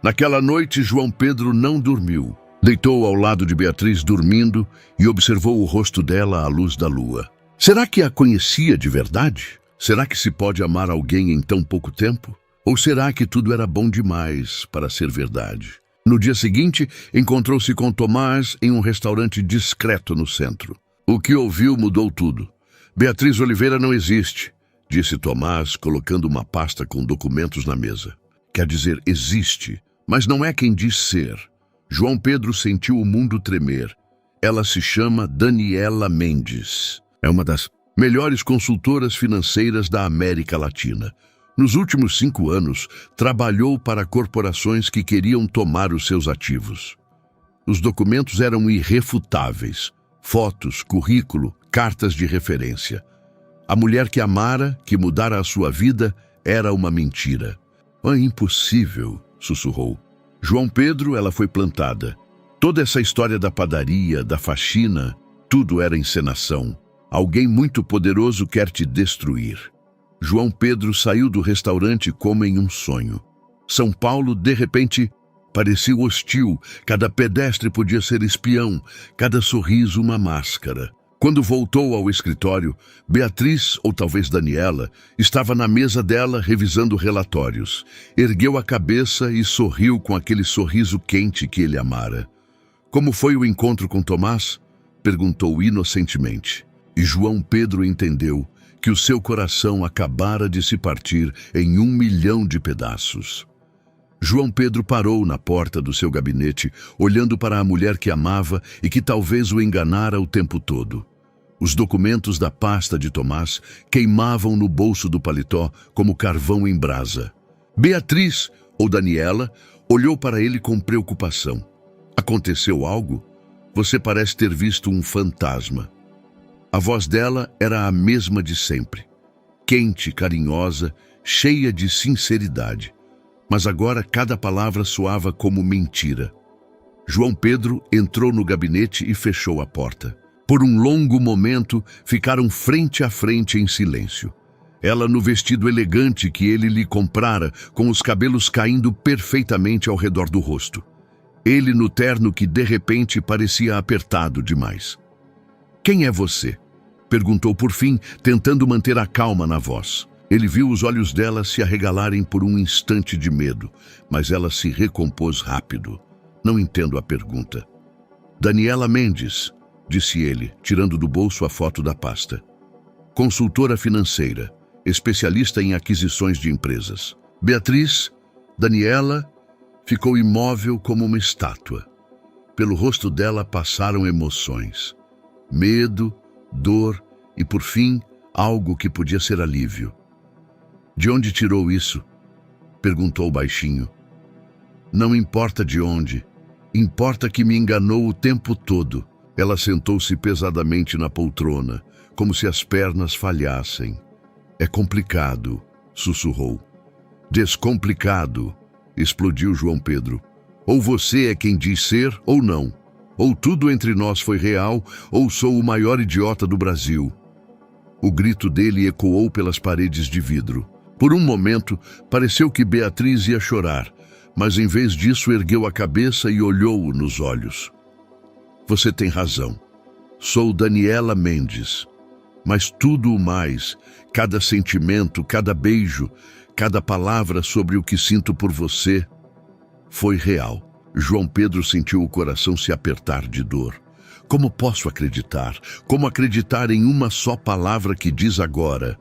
Naquela noite, João Pedro não dormiu. Deitou ao lado de Beatriz dormindo e observou o rosto dela à luz da lua. Será que a conhecia de verdade? Será que se pode amar alguém em tão pouco tempo? Ou será que tudo era bom demais para ser verdade? No dia seguinte, encontrou-se com Tomás em um restaurante discreto no centro. O que ouviu mudou tudo. "Beatriz Oliveira não existe", disse Tomás, colocando uma pasta com documentos na mesa. "Quer dizer, existe, mas não é quem diz ser." João Pedro sentiu o mundo tremer. "Ela se chama Daniela Mendes. É uma das melhores consultoras financeiras da América Latina. Nos últimos 5 anos, trabalhou para corporações que queriam tomar os seus ativos. Os documentos eram irrefutáveis. Fotos, currículo, cartas de referência. A mulher que amara, que mudara a sua vida, era uma mentira. "É impossível", sussurrou. João Pedro, ela foi plantada. Toda essa história da padaria, da faxina, tudo era encenação. Alguém muito poderoso quer te destruir. João Pedro saiu do restaurante como em um sonho. São Paulo, de repente, parecia hostil. Cada pedestre podia ser espião, cada sorriso uma máscara. Quando voltou ao escritório, Beatriz, ou talvez Daniela, estava na mesa dela revisando relatórios. Ergueu a cabeça e sorriu com aquele sorriso quente que ele amara. "Como foi o encontro com Tomás?" perguntou inocentemente. E João Pedro entendeu que o seu coração acabara de se partir em 1 milhão de pedaços. João Pedro parou na porta do seu gabinete, olhando para a mulher que amava e que talvez o enganara o tempo todo. Os documentos da pasta de Tomás queimavam no bolso do paletó como carvão em brasa. Beatriz, ou Daniela, olhou para ele com preocupação. "Aconteceu algo? Você parece ter visto um fantasma." A voz dela era a mesma de sempre, quente, carinhosa, cheia de sinceridade. Mas agora cada palavra soava como mentira. João Pedro entrou no gabinete e fechou a porta. Por um longo momento, ficaram frente a frente em silêncio. Ela no vestido elegante que ele lhe comprara, com os cabelos caindo perfeitamente ao redor do rosto. Ele no terno que de repente parecia apertado demais. "Quem é você?" perguntou por fim, tentando manter a calma na voz. Ele viu os olhos dela se arregalarem por um instante de medo, mas ela se recompôs rápido. "Não entendo a pergunta." "Daniela Mendes", disse ele, tirando do bolso a foto da pasta. "Consultora financeira, especialista em aquisições de empresas." Beatriz, Daniela, ficou imóvel como uma estátua. Pelo rosto dela passaram emoções. Medo, dor e, por fim, algo que podia ser alívio. "De onde tirou isso?" perguntou baixinho. "Não importa de onde. Importa que me enganou o tempo todo." Ela sentou-se pesadamente na poltrona, como se as pernas falhassem. "É complicado", sussurrou. "Descomplicado", explodiu João Pedro. "Ou você é quem diz ser, ou não. Ou tudo entre nós foi real, ou sou o maior idiota do Brasil." O grito dele ecoou pelas paredes de vidro. Por um momento, pareceu que Beatriz ia chorar, mas em vez disso ergueu a cabeça e olhou-o nos olhos. "Você tem razão. Sou Daniela Mendes. Mas tudo o mais, cada sentimento, cada beijo, cada palavra sobre o que sinto por você, foi real." João Pedro sentiu o coração se apertar de dor. "Como posso acreditar? Como acreditar em uma só palavra que diz agora?"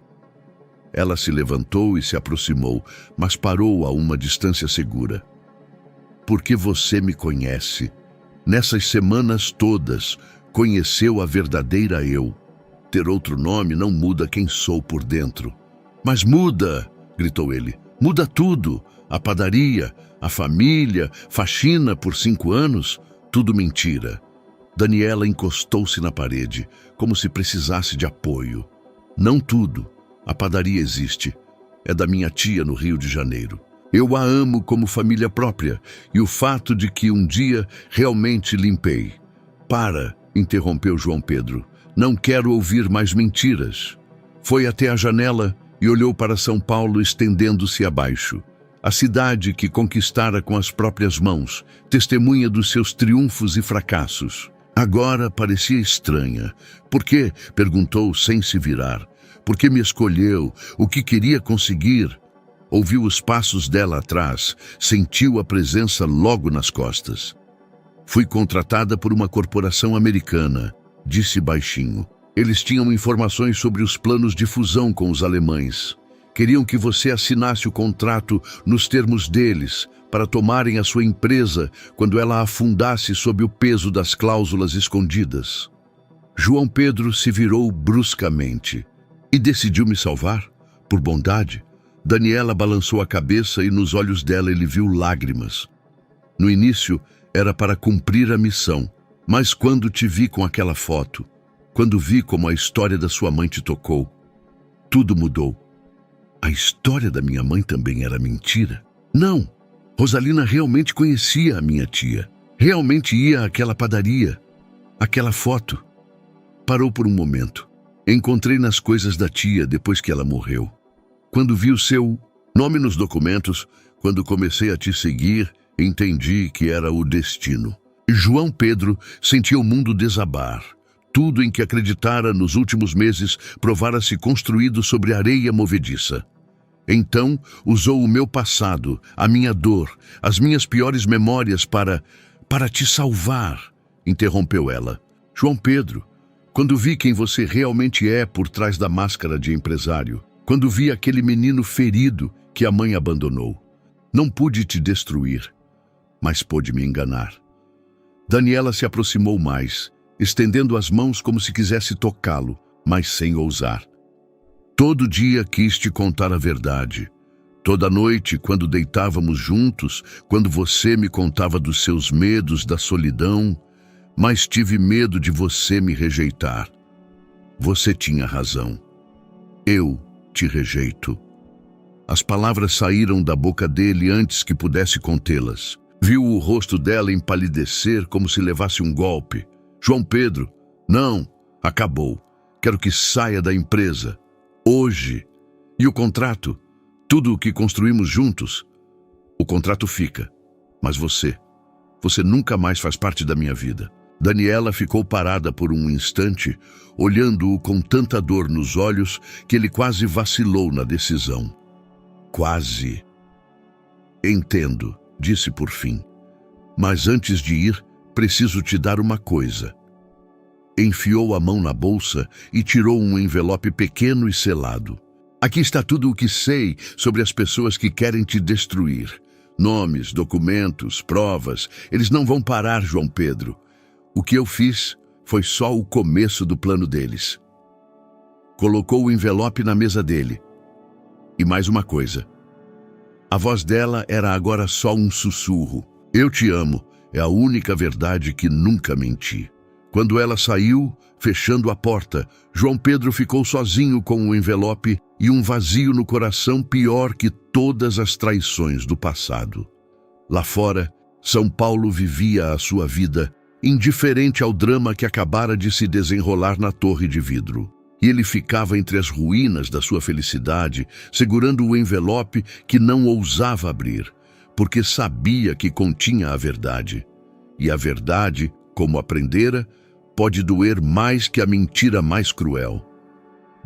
Ela se levantou e se aproximou, mas parou a uma distância segura. "Porque você me conhece", Nessas semanas todas, conheceu a verdadeira eu. Ter outro nome não muda quem sou por dentro. Mas muda, gritou ele, muda tudo. A padaria, a família, faxina por 5 anos, tudo mentira. Daniela encostou-se na parede, como se precisasse de apoio. Não tudo. A padaria existe. É da minha tia no Rio de Janeiro. Eu a amo como família própria, e o fato de que um dia realmente limpei. Para, interrompeu João Pedro. Não quero ouvir mais mentiras. Foi até a janela e olhou para São Paulo estendendo-se abaixo. A cidade que conquistara com as próprias mãos, testemunha dos seus triunfos e fracassos. Agora parecia estranha. Por quê? Perguntou sem se virar. Por que me escolheu? O que queria conseguir? Ouviu os passos dela atrás, sentiu a presença logo nas costas. Fui contratada por uma corporação americana, disse baixinho. Eles tinham informações sobre os planos de fusão com os alemães. Queriam que você assinasse o contrato nos termos deles, para tomarem a sua empresa quando ela afundasse sob o peso das cláusulas escondidas. João Pedro se virou bruscamente. E decidiu me salvar? Por bondade? Daniela balançou a cabeça e nos olhos dela ele viu lágrimas. No início, era para cumprir a missão, mas quando te vi com aquela foto, quando vi como a história da sua mãe te tocou, tudo mudou. A história da minha mãe também era mentira? Não! Rosalina realmente conhecia a minha tia. Realmente ia àquela padaria. Aquela foto. Parou por um momento. Encontrei nas coisas da tia depois que ela morreu. Quando vi o seu nome nos documentos, quando comecei a te seguir, entendi que era o destino. João Pedro sentia o mundo desabar. Tudo em que acreditara nos últimos meses provara-se construído sobre areia movediça. Então, usou o meu passado, a minha dor, as minhas piores memórias para te salvar, interrompeu ela. João Pedro, quando vi quem você realmente é por trás da máscara de empresário, quando vi aquele menino ferido que a mãe abandonou, não pude te destruir, mas pôde me enganar. Daniela se aproximou mais, estendendo as mãos como se quisesse tocá-lo, mas sem ousar. Todo dia quis te contar a verdade. Toda noite, quando deitávamos juntos, quando você me contava dos seus medos, da solidão, mas tive medo de você me rejeitar. Você tinha razão. Eu te rejeito. As palavras saíram da boca dele antes que pudesse contê-las. Viu o rosto dela empalidecer como se levasse um golpe. João Pedro, não, acabou. Quero que saia da empresa. Hoje. E o contrato? Tudo o que construímos juntos? O contrato fica. Mas você nunca mais faz parte da minha vida. Daniela ficou parada por um instante, olhando-o com tanta dor nos olhos que ele quase vacilou na decisão. Quase. Entendo, disse por fim. Mas antes de ir, preciso te dar uma coisa. Enfiou a mão na bolsa e tirou um envelope pequeno e selado. Aqui está tudo o que sei sobre as pessoas que querem te destruir. Nomes, documentos, provas. Eles não vão parar, João Pedro. O que eu fiz foi só o começo do plano deles. Colocou o envelope na mesa dele. E mais uma coisa. A voz dela era agora só um sussurro. Eu te amo. É a única verdade que nunca menti. Quando ela saiu, fechando a porta, João Pedro ficou sozinho com o envelope e um vazio no coração pior que todas as traições do passado. Lá fora, São Paulo vivia a sua vida, indiferente ao drama que acabara de se desenrolar na Torre de Vidro. E ele ficava entre as ruínas da sua felicidade, segurando o envelope que não ousava abrir, porque sabia que continha a verdade. E a verdade, como aprendera, pode doer mais que a mentira mais cruel.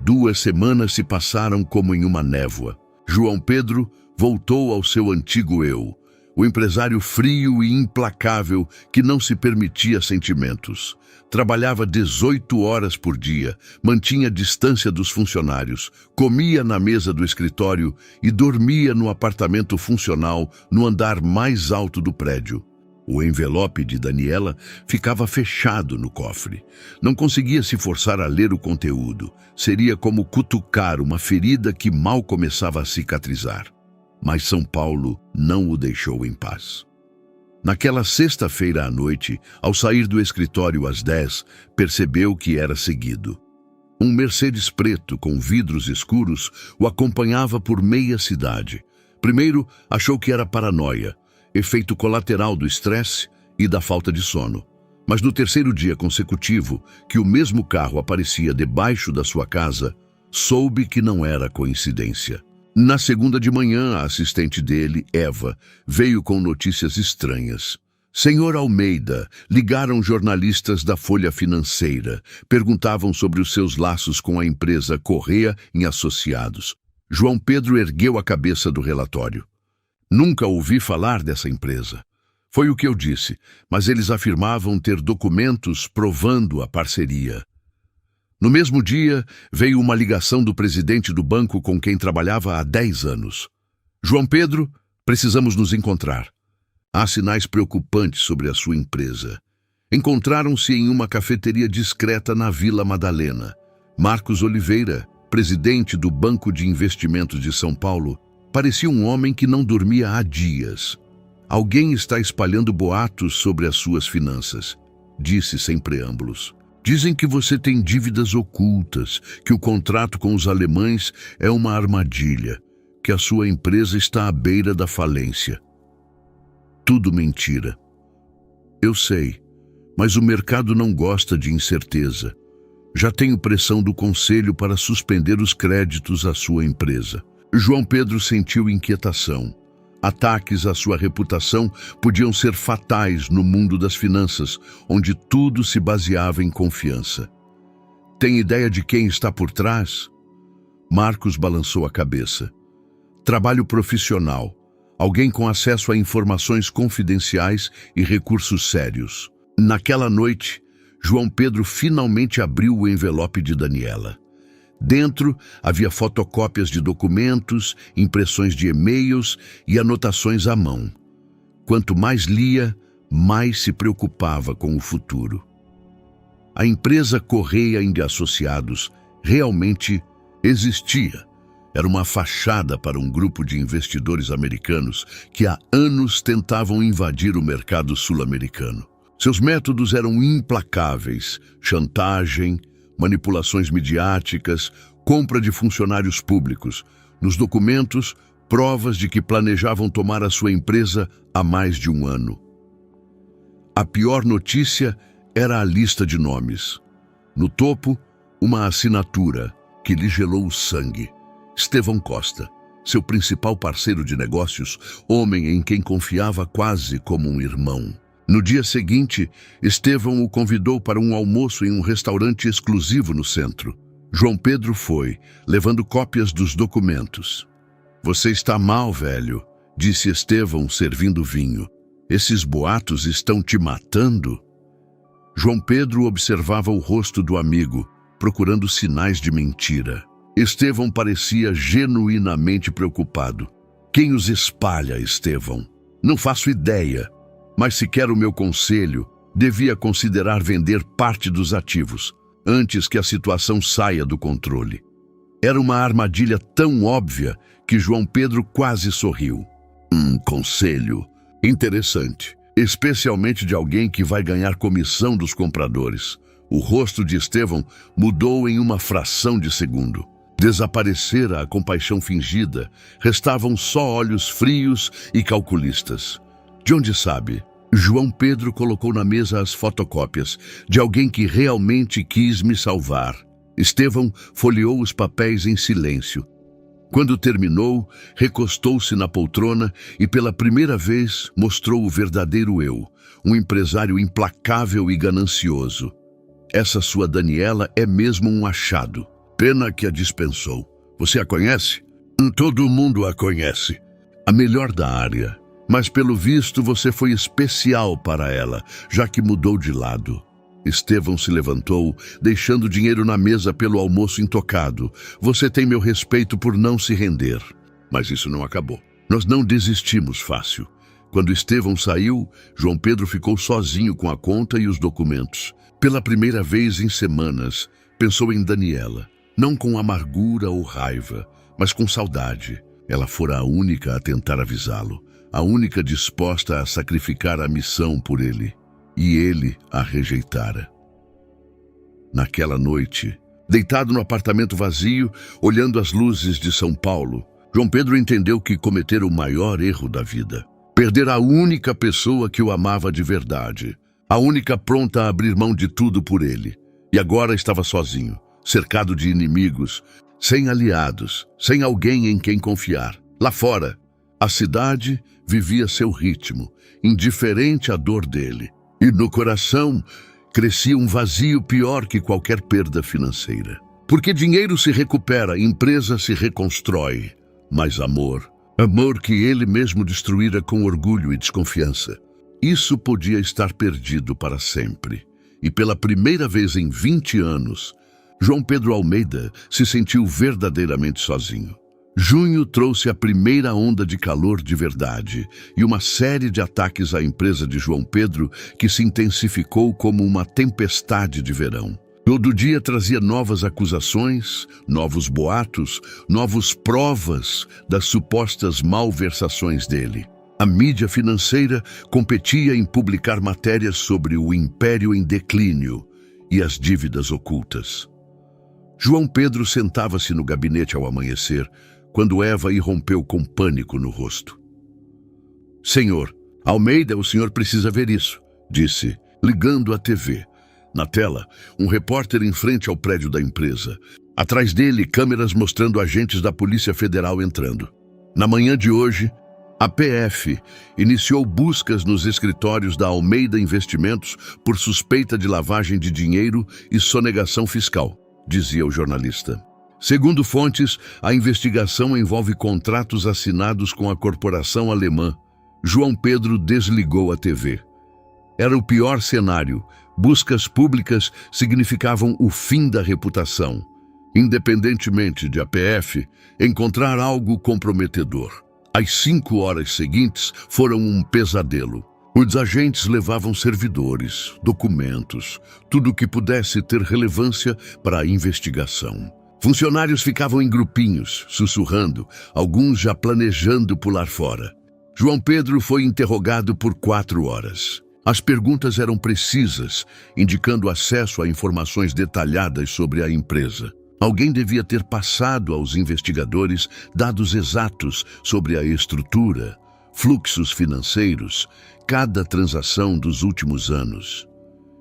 2 semanas se passaram como em uma névoa. João Pedro voltou ao seu antigo eu, o empresário frio e implacável que não se permitia sentimentos. Trabalhava 18 horas por dia, mantinha distância dos funcionários, comia na mesa do escritório e dormia no apartamento funcional no andar mais alto do prédio. O envelope de Daniela ficava fechado no cofre. Não conseguia se forçar a ler o conteúdo. Seria como cutucar uma ferida que mal começava a cicatrizar. Mas São Paulo não o deixou em paz. Naquela sexta-feira à noite, ao sair do escritório às 10, percebeu que era seguido. Um Mercedes preto com vidros escuros o acompanhava por meia cidade. Primeiro, achou que era paranoia, efeito colateral do estresse e da falta de sono. Mas no terceiro dia consecutivo, que o mesmo carro aparecia debaixo da sua casa, soube que não era coincidência. Na segunda de manhã, a assistente dele, Eva, veio com notícias estranhas. Senhor Almeida, ligaram jornalistas da Folha Financeira. Perguntavam sobre os seus laços com a empresa Correia em Associados. João Pedro ergueu a cabeça do relatório. Nunca ouvi falar dessa empresa. Foi o que eu disse, mas eles afirmavam ter documentos provando a parceria. No mesmo dia, veio uma ligação do presidente do banco com quem trabalhava há 10 anos. João Pedro, precisamos nos encontrar. Há sinais preocupantes sobre a sua empresa. Encontraram-se em uma cafeteria discreta na Vila Madalena. Marcos Oliveira, presidente do Banco de Investimentos de São Paulo, parecia um homem que não dormia há dias. Alguém está espalhando boatos sobre as suas finanças, disse sem preâmbulos. Dizem que você tem dívidas ocultas, que o contrato com os alemães é uma armadilha, que a sua empresa está à beira da falência. Tudo mentira. Eu sei, mas o mercado não gosta de incerteza. Já tenho pressão do conselho para suspender os créditos à sua empresa. João Pedro sentiu inquietação. Ataques à sua reputação podiam ser fatais no mundo das finanças, onde tudo se baseava em confiança. Tem ideia de quem está por trás? Marcos balançou a cabeça. Trabalho profissional. Alguém com acesso a informações confidenciais e recursos sérios. Naquela noite, João Pedro finalmente abriu o envelope de Daniela. Dentro havia fotocópias de documentos, impressões de e-mails e anotações à mão. Quanto mais lia, mais se preocupava com o futuro. A empresa Correia de Associados realmente existia. Era uma fachada para um grupo de investidores americanos que há anos tentavam invadir o mercado sul-americano. Seus métodos eram implacáveis: chantagem, manipulações midiáticas, compra de funcionários públicos. Nos documentos, provas de que planejavam tomar a sua empresa há mais de um ano. A pior notícia era a lista de nomes. No topo, uma assinatura que lhe gelou o sangue. Estevão Costa, seu principal parceiro de negócios, homem em quem confiava quase como um irmão. No dia seguinte, Estevão o convidou para um almoço em um restaurante exclusivo no centro. João Pedro foi, levando cópias dos documentos. Você está mal, velho, disse Estevão, servindo vinho. Esses boatos estão te matando? João Pedro observava o rosto do amigo, procurando sinais de mentira. Estevão parecia genuinamente preocupado. Quem os espalha, Estevão? Não faço ideia, mas se quer o meu conselho, devia considerar vender parte dos ativos, antes que a situação saia do controle. Era uma armadilha tão óbvia que João Pedro quase sorriu. Conselho. Interessante. Especialmente de alguém que vai ganhar comissão dos compradores. O rosto de Estevão mudou em uma fração de segundo. Desaparecera a compaixão fingida, restavam só olhos frios e calculistas. De onde sabe? João Pedro colocou na mesa as fotocópias de alguém que realmente quis me salvar. Estevão folheou os papéis em silêncio. Quando terminou, recostou-se na poltrona e pela primeira vez mostrou o verdadeiro eu, um empresário implacável e ganancioso. Essa sua Daniela é mesmo um achado. Pena que a dispensou. Você a conhece? Todo mundo a conhece. A melhor da área. Mas pelo visto você foi especial para ela, já que mudou de lado. Estevão se levantou, deixando dinheiro na mesa pelo almoço intocado. Você tem meu respeito por não se render. Mas isso não acabou. Nós não desistimos fácil. Quando Estevão saiu, João Pedro ficou sozinho com a conta e os documentos. Pela primeira vez em semanas, pensou em Daniela, não com amargura ou raiva, mas com saudade. Ela fora a única a tentar avisá-lo, a única disposta a sacrificar a missão por ele, e ele a rejeitara. Naquela noite, deitado no apartamento vazio, olhando as luzes de São Paulo, João Pedro entendeu que cometera o maior erro da vida. Perder a única pessoa que o amava de verdade, a única pronta a abrir mão de tudo por ele. E agora estava sozinho, cercado de inimigos, sem aliados, sem alguém em quem confiar. Lá fora, a cidade vivia seu ritmo, indiferente à dor dele. E no coração crescia um vazio pior que qualquer perda financeira. Porque dinheiro se recupera, empresa se reconstrói, mas amor que ele mesmo destruíra com orgulho e desconfiança, isso podia estar perdido para sempre. E pela primeira vez em 20 anos, João Pedro Almeida se sentiu verdadeiramente sozinho. Junho trouxe a primeira onda de calor de verdade e uma série de ataques à empresa de João Pedro que se intensificou como uma tempestade de verão. Todo dia trazia novas acusações, novos boatos, novas provas das supostas malversações dele. A mídia financeira competia em publicar matérias sobre o império em declínio e as dívidas ocultas. João Pedro sentava-se no gabinete ao amanhecer, quando Eva irrompeu com pânico no rosto. "Senhor, Almeida, o senhor precisa ver isso", disse, ligando a TV. Na tela, um repórter em frente ao prédio da empresa. Atrás dele, câmeras mostrando agentes da Polícia Federal entrando. Na manhã de hoje, a PF iniciou buscas nos escritórios da Almeida Investimentos por suspeita de lavagem de dinheiro e sonegação fiscal, dizia o jornalista. Segundo fontes, a investigação envolve contratos assinados com a corporação alemã. João Pedro desligou a TV. Era o pior cenário. Buscas públicas significavam o fim da reputação. Independentemente de a PF encontrar algo comprometedor. As 5 horas seguintes foram um pesadelo. Os agentes levavam servidores, documentos, tudo o que pudesse ter relevância para a investigação. Funcionários ficavam em grupinhos, sussurrando, alguns já planejando pular fora. João Pedro foi interrogado por 4 horas. As perguntas eram precisas, indicando acesso a informações detalhadas sobre a empresa. Alguém devia ter passado aos investigadores dados exatos sobre a estrutura, fluxos financeiros, cada transação dos últimos anos.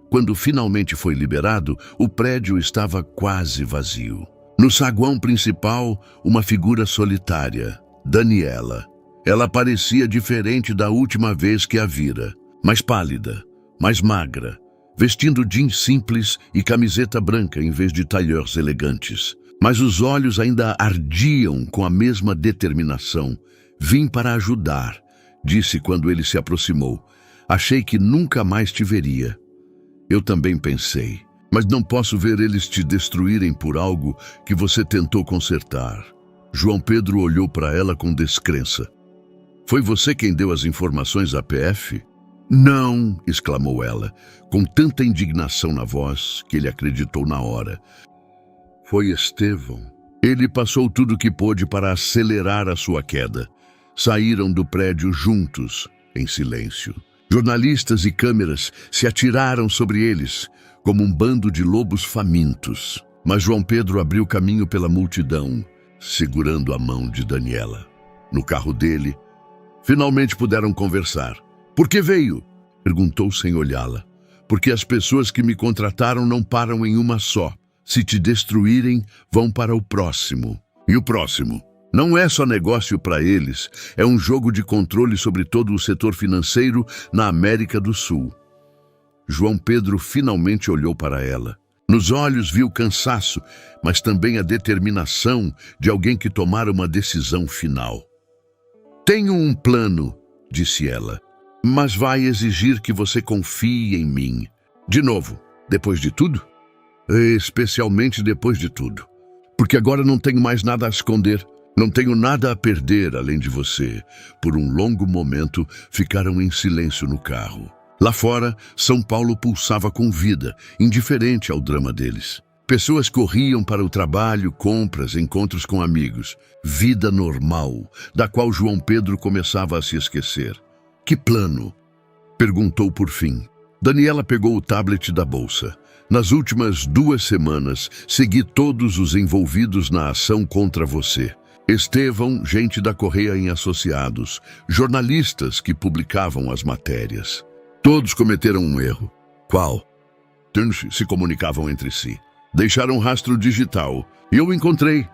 Quando finalmente foi liberado, o prédio estava quase vazio. No saguão principal, uma figura solitária, Daniela. Ela parecia diferente da última vez que a vira. Mais pálida, mais magra, vestindo jeans simples e camiseta branca em vez de tailleurs elegantes. Mas os olhos ainda ardiam com a mesma determinação. "Vim para ajudar", disse quando ele se aproximou. "Achei que nunca mais te veria." "Eu também pensei, mas não posso ver eles te destruírem por algo que você tentou consertar." João Pedro olhou para ela com descrença. "Foi você quem deu as informações à PF?" "Não", exclamou ela, com tanta indignação na voz que ele acreditou na hora. "Foi Estevão. Ele passou tudo o que pôde para acelerar a sua queda. Saíram do prédio juntos, em silêncio. Jornalistas e câmeras se atiraram sobre eles, como um bando de lobos famintos. Mas João Pedro abriu caminho pela multidão, segurando a mão de Daniela. No carro dele, finalmente puderam conversar. "Por que veio?" perguntou sem olhá-la. "Porque as pessoas que me contrataram não param em uma só. Se te destruírem, vão para o próximo. E o próximo? Não é só negócio para eles, é um jogo de controle sobre todo o setor financeiro na América do Sul." João Pedro finalmente olhou para ela. Nos olhos viu cansaço, mas também a determinação de alguém que tomara uma decisão final. "Tenho um plano", disse ela, "mas vai exigir que você confie em mim." "De novo, depois de tudo?" "Especialmente depois de tudo. Porque agora não tenho mais nada a esconder. Não tenho nada a perder além de você. Por um longo momento, ficaram em silêncio no carro. Lá fora, São Paulo pulsava com vida, indiferente ao drama deles. Pessoas corriam para o trabalho, compras, encontros com amigos. Vida normal, da qual João Pedro começava a se esquecer. Que plano? Perguntou por fim. Daniela pegou o tablet da bolsa. Nas últimas 2 semanas, segui todos os envolvidos na ação contra você. Estevão, gente da Correia em Associados, jornalistas que publicavam as matérias. Todos cometeram um erro. Qual? Se comunicavam entre si. Deixaram rastro digital. E eu encontrei.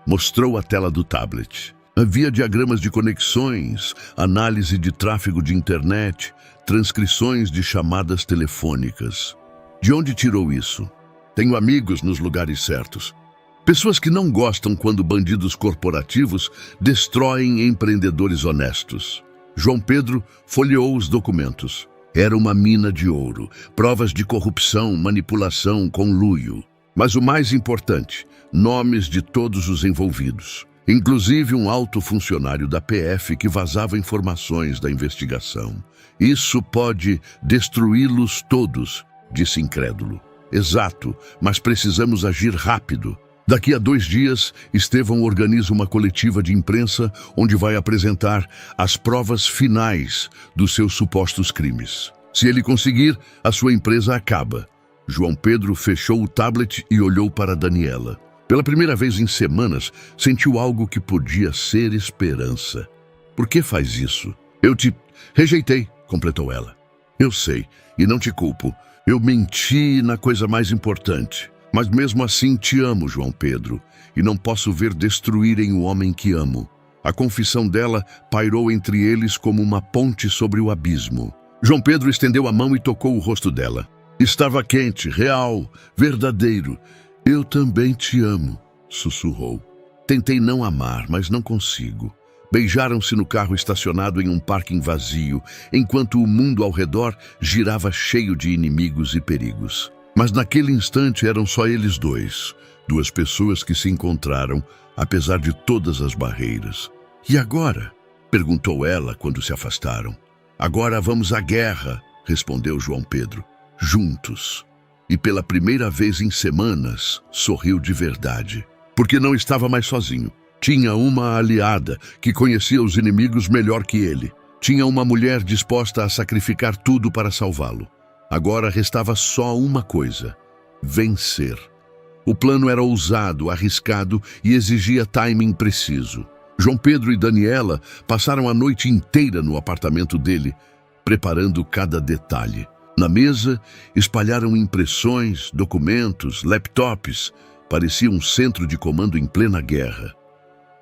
Mostrou a tela do tablet. Havia diagramas de conexões, análise de tráfego de internet, transcrições de chamadas telefônicas. De onde tirou isso? Tenho amigos nos lugares certos. Pessoas que não gostam quando bandidos corporativos destroem empreendedores honestos. João Pedro folheou os documentos. Era uma mina de ouro, provas de corrupção, manipulação, conluio. Mas o mais importante, nomes de todos os envolvidos. Inclusive um alto funcionário da PF que vazava informações da investigação. Isso pode destruí-los todos, disse incrédulo. Exato, mas precisamos agir rápido. Daqui a 2 dias, Estevão organiza uma coletiva de imprensa onde vai apresentar as provas finais dos seus supostos crimes. Se ele conseguir, a sua empresa acaba. João Pedro fechou o tablet e olhou para Daniela. Pela primeira vez em semanas, sentiu algo que podia ser esperança. Por que faz isso? Eu te rejeitei, completou ela. Eu sei, e não te culpo. Eu menti na coisa mais importante. Mas mesmo assim te amo, João Pedro, e não posso ver destruírem o homem que amo. A confissão dela pairou entre eles como uma ponte sobre o abismo. João Pedro estendeu a mão e tocou o rosto dela. Estava quente, real, verdadeiro. Eu também te amo, sussurrou. Tentei não amar, mas não consigo. Beijaram-se no carro estacionado em um parquinho vazio, enquanto o mundo ao redor girava cheio de inimigos e perigos. Mas naquele instante eram só eles dois, 2 pessoas que se encontraram, apesar de todas as barreiras. E agora? Perguntou ela quando se afastaram. Agora vamos à guerra, respondeu João Pedro. Juntos. E pela primeira vez em semanas, sorriu de verdade. Porque não estava mais sozinho. Tinha uma aliada que conhecia os inimigos melhor que ele. Tinha uma mulher disposta a sacrificar tudo para salvá-lo. Agora restava só uma coisa: vencer. O plano era ousado, arriscado e exigia timing preciso. João Pedro e Daniela passaram a noite inteira no apartamento dele, preparando cada detalhe. Na mesa, espalharam impressões, documentos, laptops. Parecia um centro de comando em plena guerra.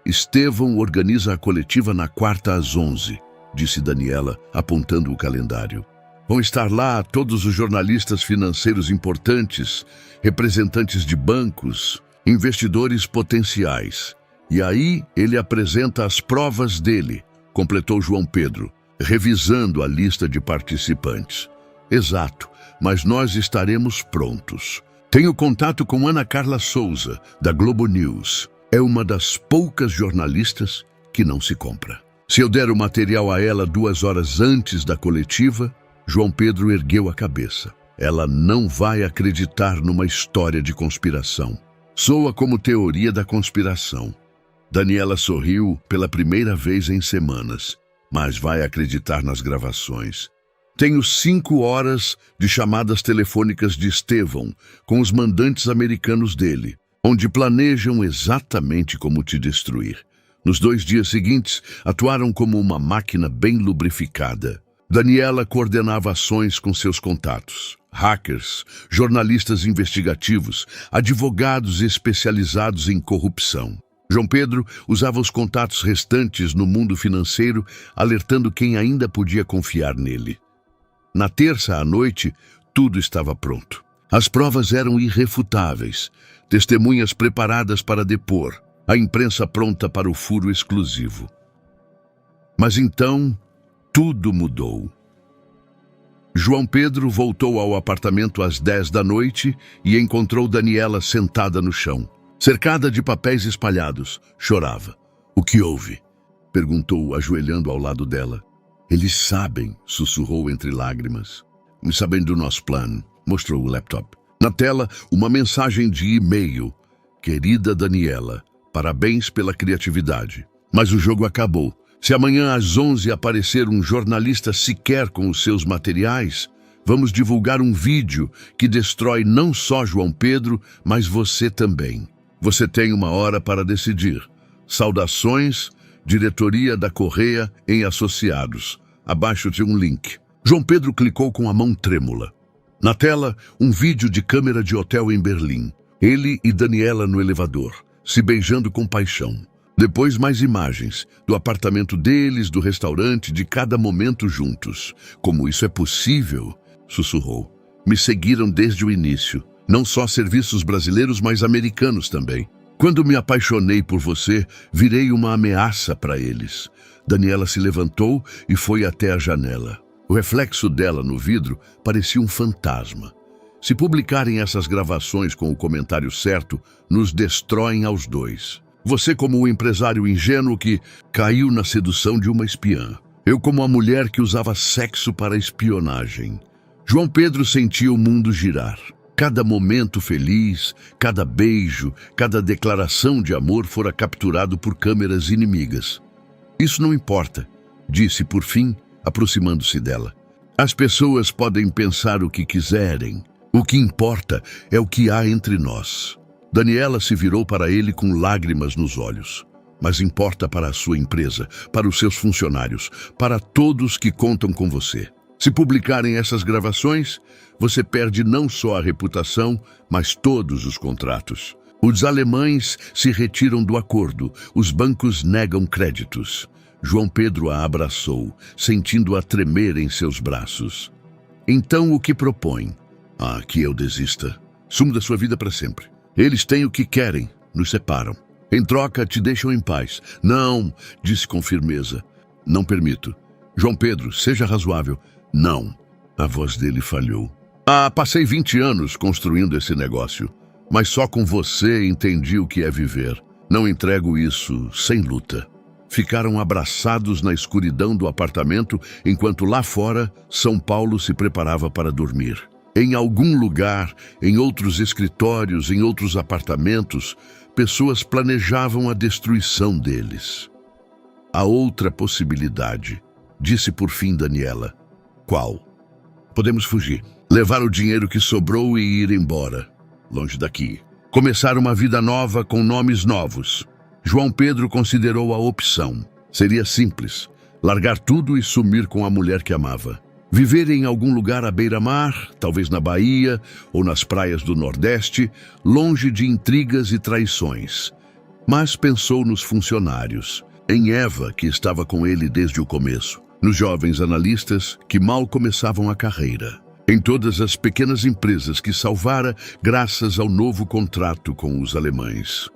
Estevão organiza a coletiva na quarta às 11, disse Daniela, apontando o calendário. Vão estar lá todos os jornalistas financeiros importantes, representantes de bancos, investidores potenciais. E aí ele apresenta as provas dele, completou João Pedro, revisando a lista de participantes. Exato, mas nós estaremos prontos. Tenho contato com Ana Carla Souza, da Globo News. É uma das poucas jornalistas que não se compra. Se eu der o material a ela 2 horas antes da coletiva, João Pedro ergueu a cabeça. Ela não vai acreditar numa história de conspiração. Soa como teoria da conspiração. Daniela sorriu pela primeira vez em semanas, mas vai acreditar nas gravações. Tenho 5 horas de chamadas telefônicas de Estevão com os mandantes americanos dele, onde planejam exatamente como te destruir. Nos 2 dias seguintes, atuaram como uma máquina bem lubrificada. Daniela coordenava ações com seus contatos. Hackers, jornalistas investigativos, advogados especializados em corrupção. João Pedro usava os contatos restantes no mundo financeiro, alertando quem ainda podia confiar nele. Na terça à noite, tudo estava pronto. As provas eram irrefutáveis, testemunhas preparadas para depor, a imprensa pronta para o furo exclusivo. Mas então, tudo mudou. João Pedro voltou ao apartamento às 10 da noite e encontrou Daniela sentada no chão. Cercada de papéis espalhados, chorava. O que houve? Perguntou, ajoelhando ao lado dela. Eles sabem, sussurrou entre lágrimas. Sabem do nosso plano, mostrou o laptop. Na tela, uma mensagem de e-mail. Querida Daniela, parabéns pela criatividade. Mas o jogo acabou. Se amanhã às 11 aparecer um jornalista sequer com os seus materiais, vamos divulgar um vídeo que destrói não só João Pedro, mas você também. Você tem 1 hora para decidir. Saudações, diretoria da Correia em Associados. Abaixo de um link. João Pedro clicou com a mão trêmula. Na tela, um vídeo de câmera de hotel em Berlim. Ele e Daniela no elevador, se beijando com paixão. Depois mais imagens, do apartamento deles, do restaurante, de cada momento juntos. Como isso é possível? Sussurrou. Me seguiram desde o início. Não só serviços brasileiros, mas americanos também. Quando me apaixonei por você, virei uma ameaça para eles. Daniela se levantou e foi até a janela. O reflexo dela no vidro parecia um fantasma. Se publicarem essas gravações com o comentário certo, nos destroem aos dois. Você como o empresário ingênuo que caiu na sedução de uma espiã. Eu como a mulher que usava sexo para espionagem. João Pedro sentia o mundo girar. Cada momento feliz, cada beijo, cada declaração de amor fora capturado por câmeras inimigas. Isso não importa, disse por fim, aproximando-se dela. As pessoas podem pensar o que quiserem. O que importa é o que há entre nós. Daniela se virou para ele com lágrimas nos olhos. Mas importa para a sua empresa, para os seus funcionários, para todos que contam com você. Se publicarem essas gravações, você perde não só a reputação, mas todos os contratos. Os alemães se retiram do acordo, os bancos negam créditos. João Pedro a abraçou, sentindo-a tremer em seus braços. Então o que propõe? Que eu desista. Sumo da sua vida para sempre. Eles têm o que querem, nos separam. Em troca, te deixam em paz. Não, disse com firmeza. Não permito. João Pedro, seja razoável. Não. A voz dele falhou. Passei 20 anos construindo esse negócio, mas só com você entendi o que é viver. Não entrego isso sem luta. Ficaram abraçados na escuridão do apartamento, enquanto lá fora, São Paulo se preparava para dormir. Em algum lugar, em outros escritórios, em outros apartamentos, pessoas planejavam a destruição deles. Há outra possibilidade, disse por fim Daniela. Qual? Podemos fugir, levar o dinheiro que sobrou e ir embora, longe daqui. Começar uma vida nova com nomes novos. João Pedro considerou a opção. Seria simples, largar tudo e sumir com a mulher que amava. Viver em algum lugar à beira-mar, talvez na Bahia ou nas praias do Nordeste, longe de intrigas e traições. Mas pensou nos funcionários, em Eva, que estava com ele desde o começo, nos jovens analistas que mal começavam a carreira, em todas as pequenas empresas que salvara graças ao novo contrato com os alemães.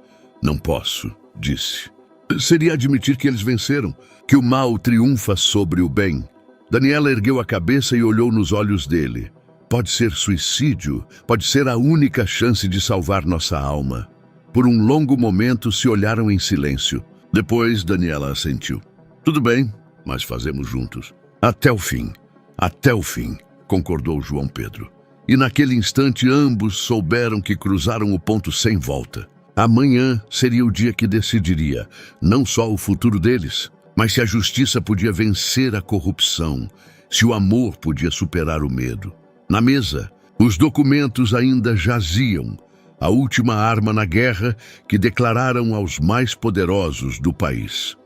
Não posso, disse. Seria admitir que eles venceram, que o mal triunfa sobre o bem. Daniela ergueu a cabeça e olhou nos olhos dele. Pode ser suicídio, pode ser a única chance de salvar nossa alma. Por um longo momento se olharam em silêncio. Depois Daniela assentiu. Tudo bem, mas fazemos juntos. Até o fim, concordou João Pedro. E naquele instante ambos souberam que cruzaram o ponto sem volta. Amanhã seria o dia que decidiria, não só o futuro deles, mas se a justiça podia vencer a corrupção, se o amor podia superar o medo. Na mesa, os documentos ainda jaziam, a última arma na guerra que declararam aos mais poderosos do país.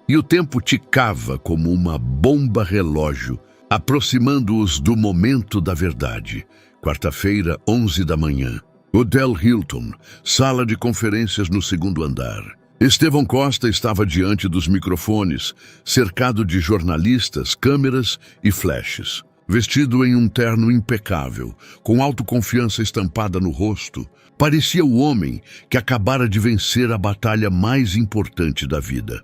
E o tempo ticava como uma bomba-relógio, aproximando-os do momento da verdade. Quarta-feira, 11 da manhã. Hotel Hilton, sala de conferências no 2º andar. Estevão Costa estava diante dos microfones, cercado de jornalistas, câmeras e flashes. Vestido em um terno impecável, com autoconfiança estampada no rosto, parecia o homem que acabara de vencer a batalha mais importante da vida.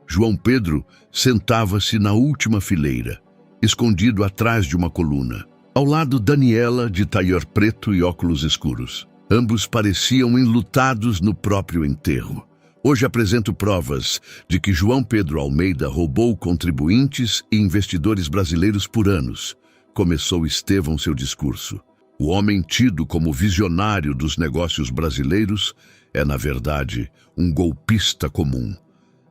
João Pedro sentava-se na última fileira, escondido atrás de uma coluna. Ao lado Daniela, de taior preto e óculos escuros. Ambos pareciam enlutados no próprio enterro. Hoje apresento provas de que João Pedro Almeida roubou contribuintes e investidores brasileiros por anos. Começou Estevão seu discurso. O homem tido como visionário dos negócios brasileiros é, na verdade, um golpista comum.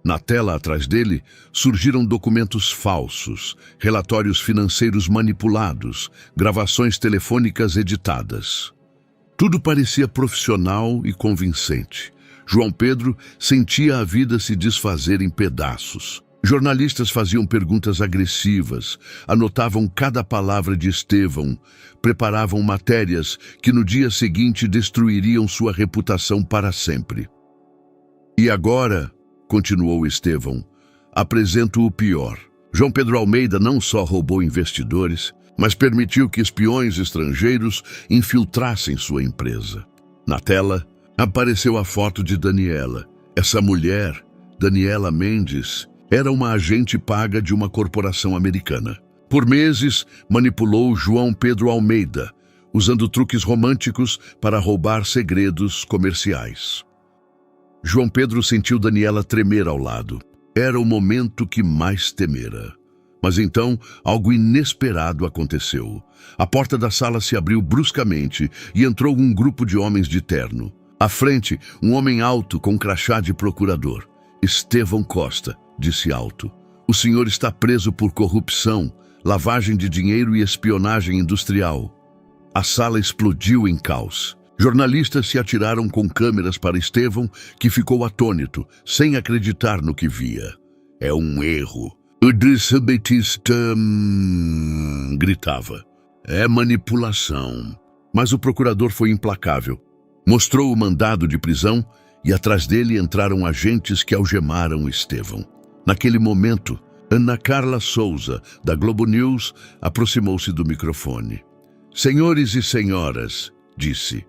Na tela atrás dele surgiram documentos falsos, relatórios financeiros manipulados, gravações telefônicas editadas. Tudo parecia profissional e convincente. João Pedro sentia a vida se desfazer em pedaços. Jornalistas faziam perguntas agressivas, anotavam cada palavra de Estevão, preparavam matérias que no dia seguinte destruiriam sua reputação para sempre. E agora, continuou Estevão, apresento o pior. João Pedro Almeida não só roubou investidores, mas permitiu que espiões estrangeiros infiltrassem sua empresa. Na tela, apareceu a foto de Daniela. Essa mulher, Daniela Mendes, era uma agente paga de uma corporação americana. Por meses, manipulou João Pedro Almeida, usando truques românticos para roubar segredos comerciais. João Pedro sentiu Daniela tremer ao lado. Era o momento que mais temera. Mas então, algo inesperado aconteceu. A porta da sala se abriu bruscamente e entrou um grupo de homens de terno. À frente, um homem alto com crachá de procurador. Estevão Costa, disse alto. O senhor está preso por corrupção, lavagem de dinheiro e espionagem industrial. A sala explodiu em caos. Jornalistas se atiraram com câmeras para Estevão, que ficou atônito, sem acreditar no que via. É um erro. O Batista gritava. É manipulação. Mas o procurador foi implacável. Mostrou o mandado de prisão e atrás dele entraram agentes que algemaram Estevão. Naquele momento, Ana Carla Souza, da Globo News, aproximou-se do microfone. Senhores e senhoras, disse,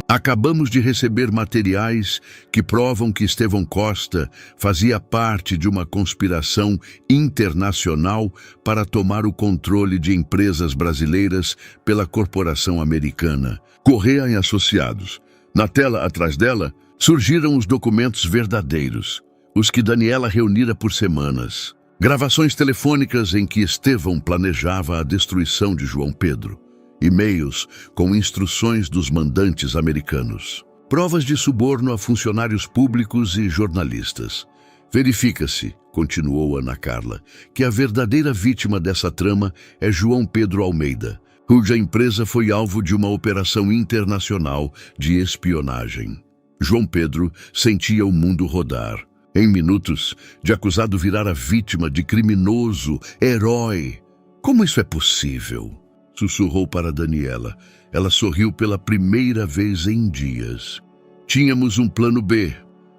acabamos de receber materiais que provam que Estevão Costa fazia parte de uma conspiração internacional para tomar o controle de empresas brasileiras pela corporação americana, Correa e Associados. Na tela atrás dela, surgiram os documentos verdadeiros, os que Daniela reunira por semanas. Gravações telefônicas em que Estevão planejava a destruição de João Pedro. E-mails com instruções dos mandantes americanos. Provas de suborno a funcionários públicos e jornalistas. Verifica-se, continuou Ana Carla, que a verdadeira vítima dessa trama é João Pedro Almeida, cuja empresa foi alvo de uma operação internacional de espionagem. João Pedro sentia o mundo rodar. Em minutos, de acusado virar a vítima de criminoso, herói. Como isso é possível? Sussurrou para Daniela. Ela sorriu pela primeira vez em dias. Tínhamos um plano B.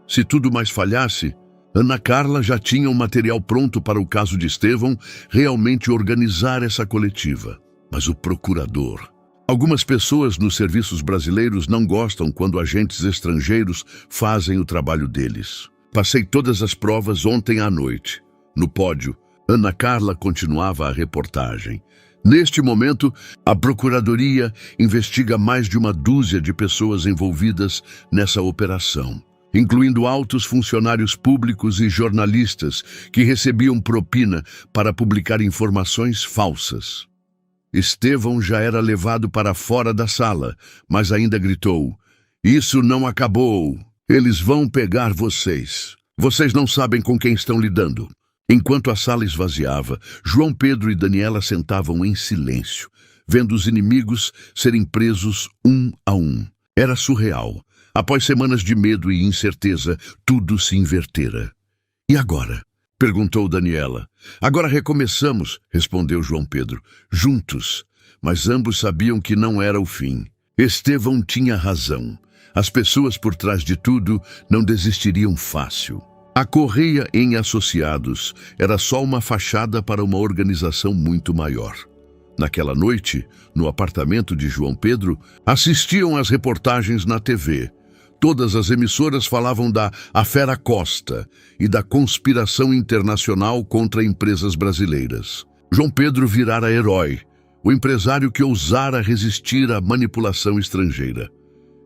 Se tudo mais falhasse, Ana Carla já tinha um material pronto para o caso de Estevão realmente organizar essa coletiva. Mas o procurador... Algumas pessoas nos serviços brasileiros não gostam quando agentes estrangeiros fazem o trabalho deles. Passei todas as provas ontem à noite. No pódio, Ana Carla continuava a reportagem. Neste momento, a Procuradoria investiga mais de uma dúzia de pessoas envolvidas nessa operação, incluindo altos funcionários públicos e jornalistas que recebiam propina para publicar informações falsas. Estevão já era levado para fora da sala, mas ainda gritou, "Isso não acabou! Eles vão pegar vocês! Vocês não sabem com quem estão lidando!" Enquanto a sala esvaziava, João Pedro e Daniela sentavam em silêncio, vendo os inimigos serem presos um a um. Era surreal. Após semanas de medo e incerteza, tudo se invertera. "E agora?" perguntou Daniela. "Agora recomeçamos", respondeu João Pedro, juntos. Mas ambos sabiam que não era o fim. Estevão tinha razão. As pessoas por trás de tudo não desistiriam fácil. A Correa em Associados era só uma fachada para uma organização muito maior. Naquela noite, no apartamento de João Pedro, assistiam às reportagens na TV. Todas as emissoras falavam da Afera Costa e da conspiração internacional contra empresas brasileiras. João Pedro virara herói, o empresário que ousara resistir à manipulação estrangeira.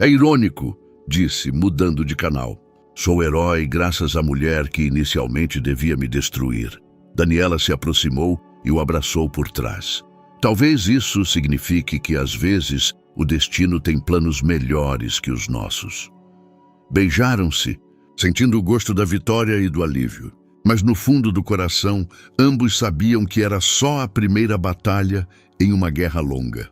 "É irônico", disse, mudando de canal. Sou herói graças à mulher que inicialmente devia me destruir. Daniela se aproximou e o abraçou por trás. Talvez isso signifique que, às vezes, o destino tem planos melhores que os nossos. Beijaram-se, sentindo o gosto da vitória e do alívio. Mas no fundo do coração, ambos sabiam que era só a primeira batalha em uma guerra longa.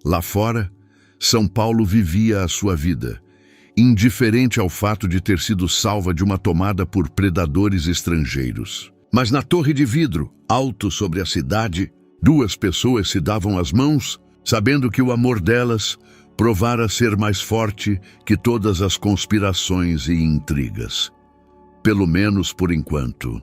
Lá fora, São Paulo vivia a sua vida, indiferente ao fato de ter sido salva de uma tomada por predadores estrangeiros. Mas na torre de vidro, alto sobre a cidade, duas pessoas se davam as mãos, sabendo que o amor delas provara ser mais forte que todas as conspirações e intrigas. Pelo menos por enquanto.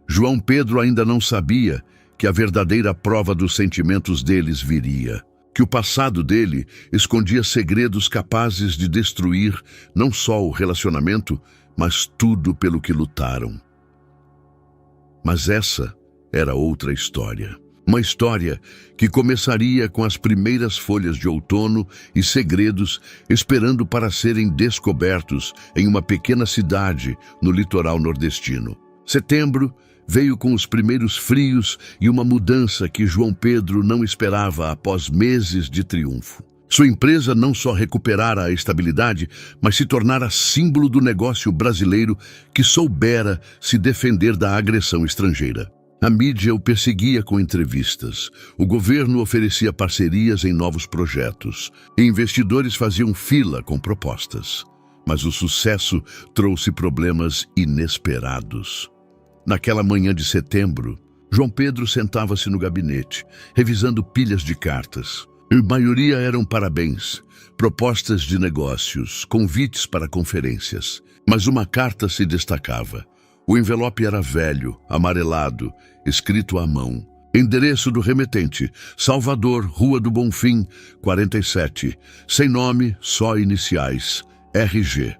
João Pedro ainda não sabia que a verdadeira prova dos sentimentos deles viria, que o passado dele escondia segredos capazes de destruir não só o relacionamento, mas tudo pelo que lutaram. Mas essa era outra história. Uma história que começaria com as primeiras folhas de outono e segredos esperando para serem descobertos em uma pequena cidade no litoral nordestino. Setembro veio com os primeiros frios e uma mudança que João Pedro não esperava após meses de triunfo. Sua empresa não só recuperara a estabilidade, mas se tornara símbolo do negócio brasileiro que soubera se defender da agressão estrangeira. A mídia o perseguia com entrevistas, o governo oferecia parcerias em novos projetos, e investidores faziam fila com propostas. Mas o sucesso trouxe problemas inesperados. Naquela manhã de setembro, João Pedro sentava-se no gabinete, revisando pilhas de cartas. A maioria eram parabéns, propostas de negócios, convites para conferências. Mas uma carta se destacava. O envelope era velho, amarelado, escrito à mão. Endereço do remetente, Salvador, Rua do Bonfim, 47. Sem nome, só iniciais, RG.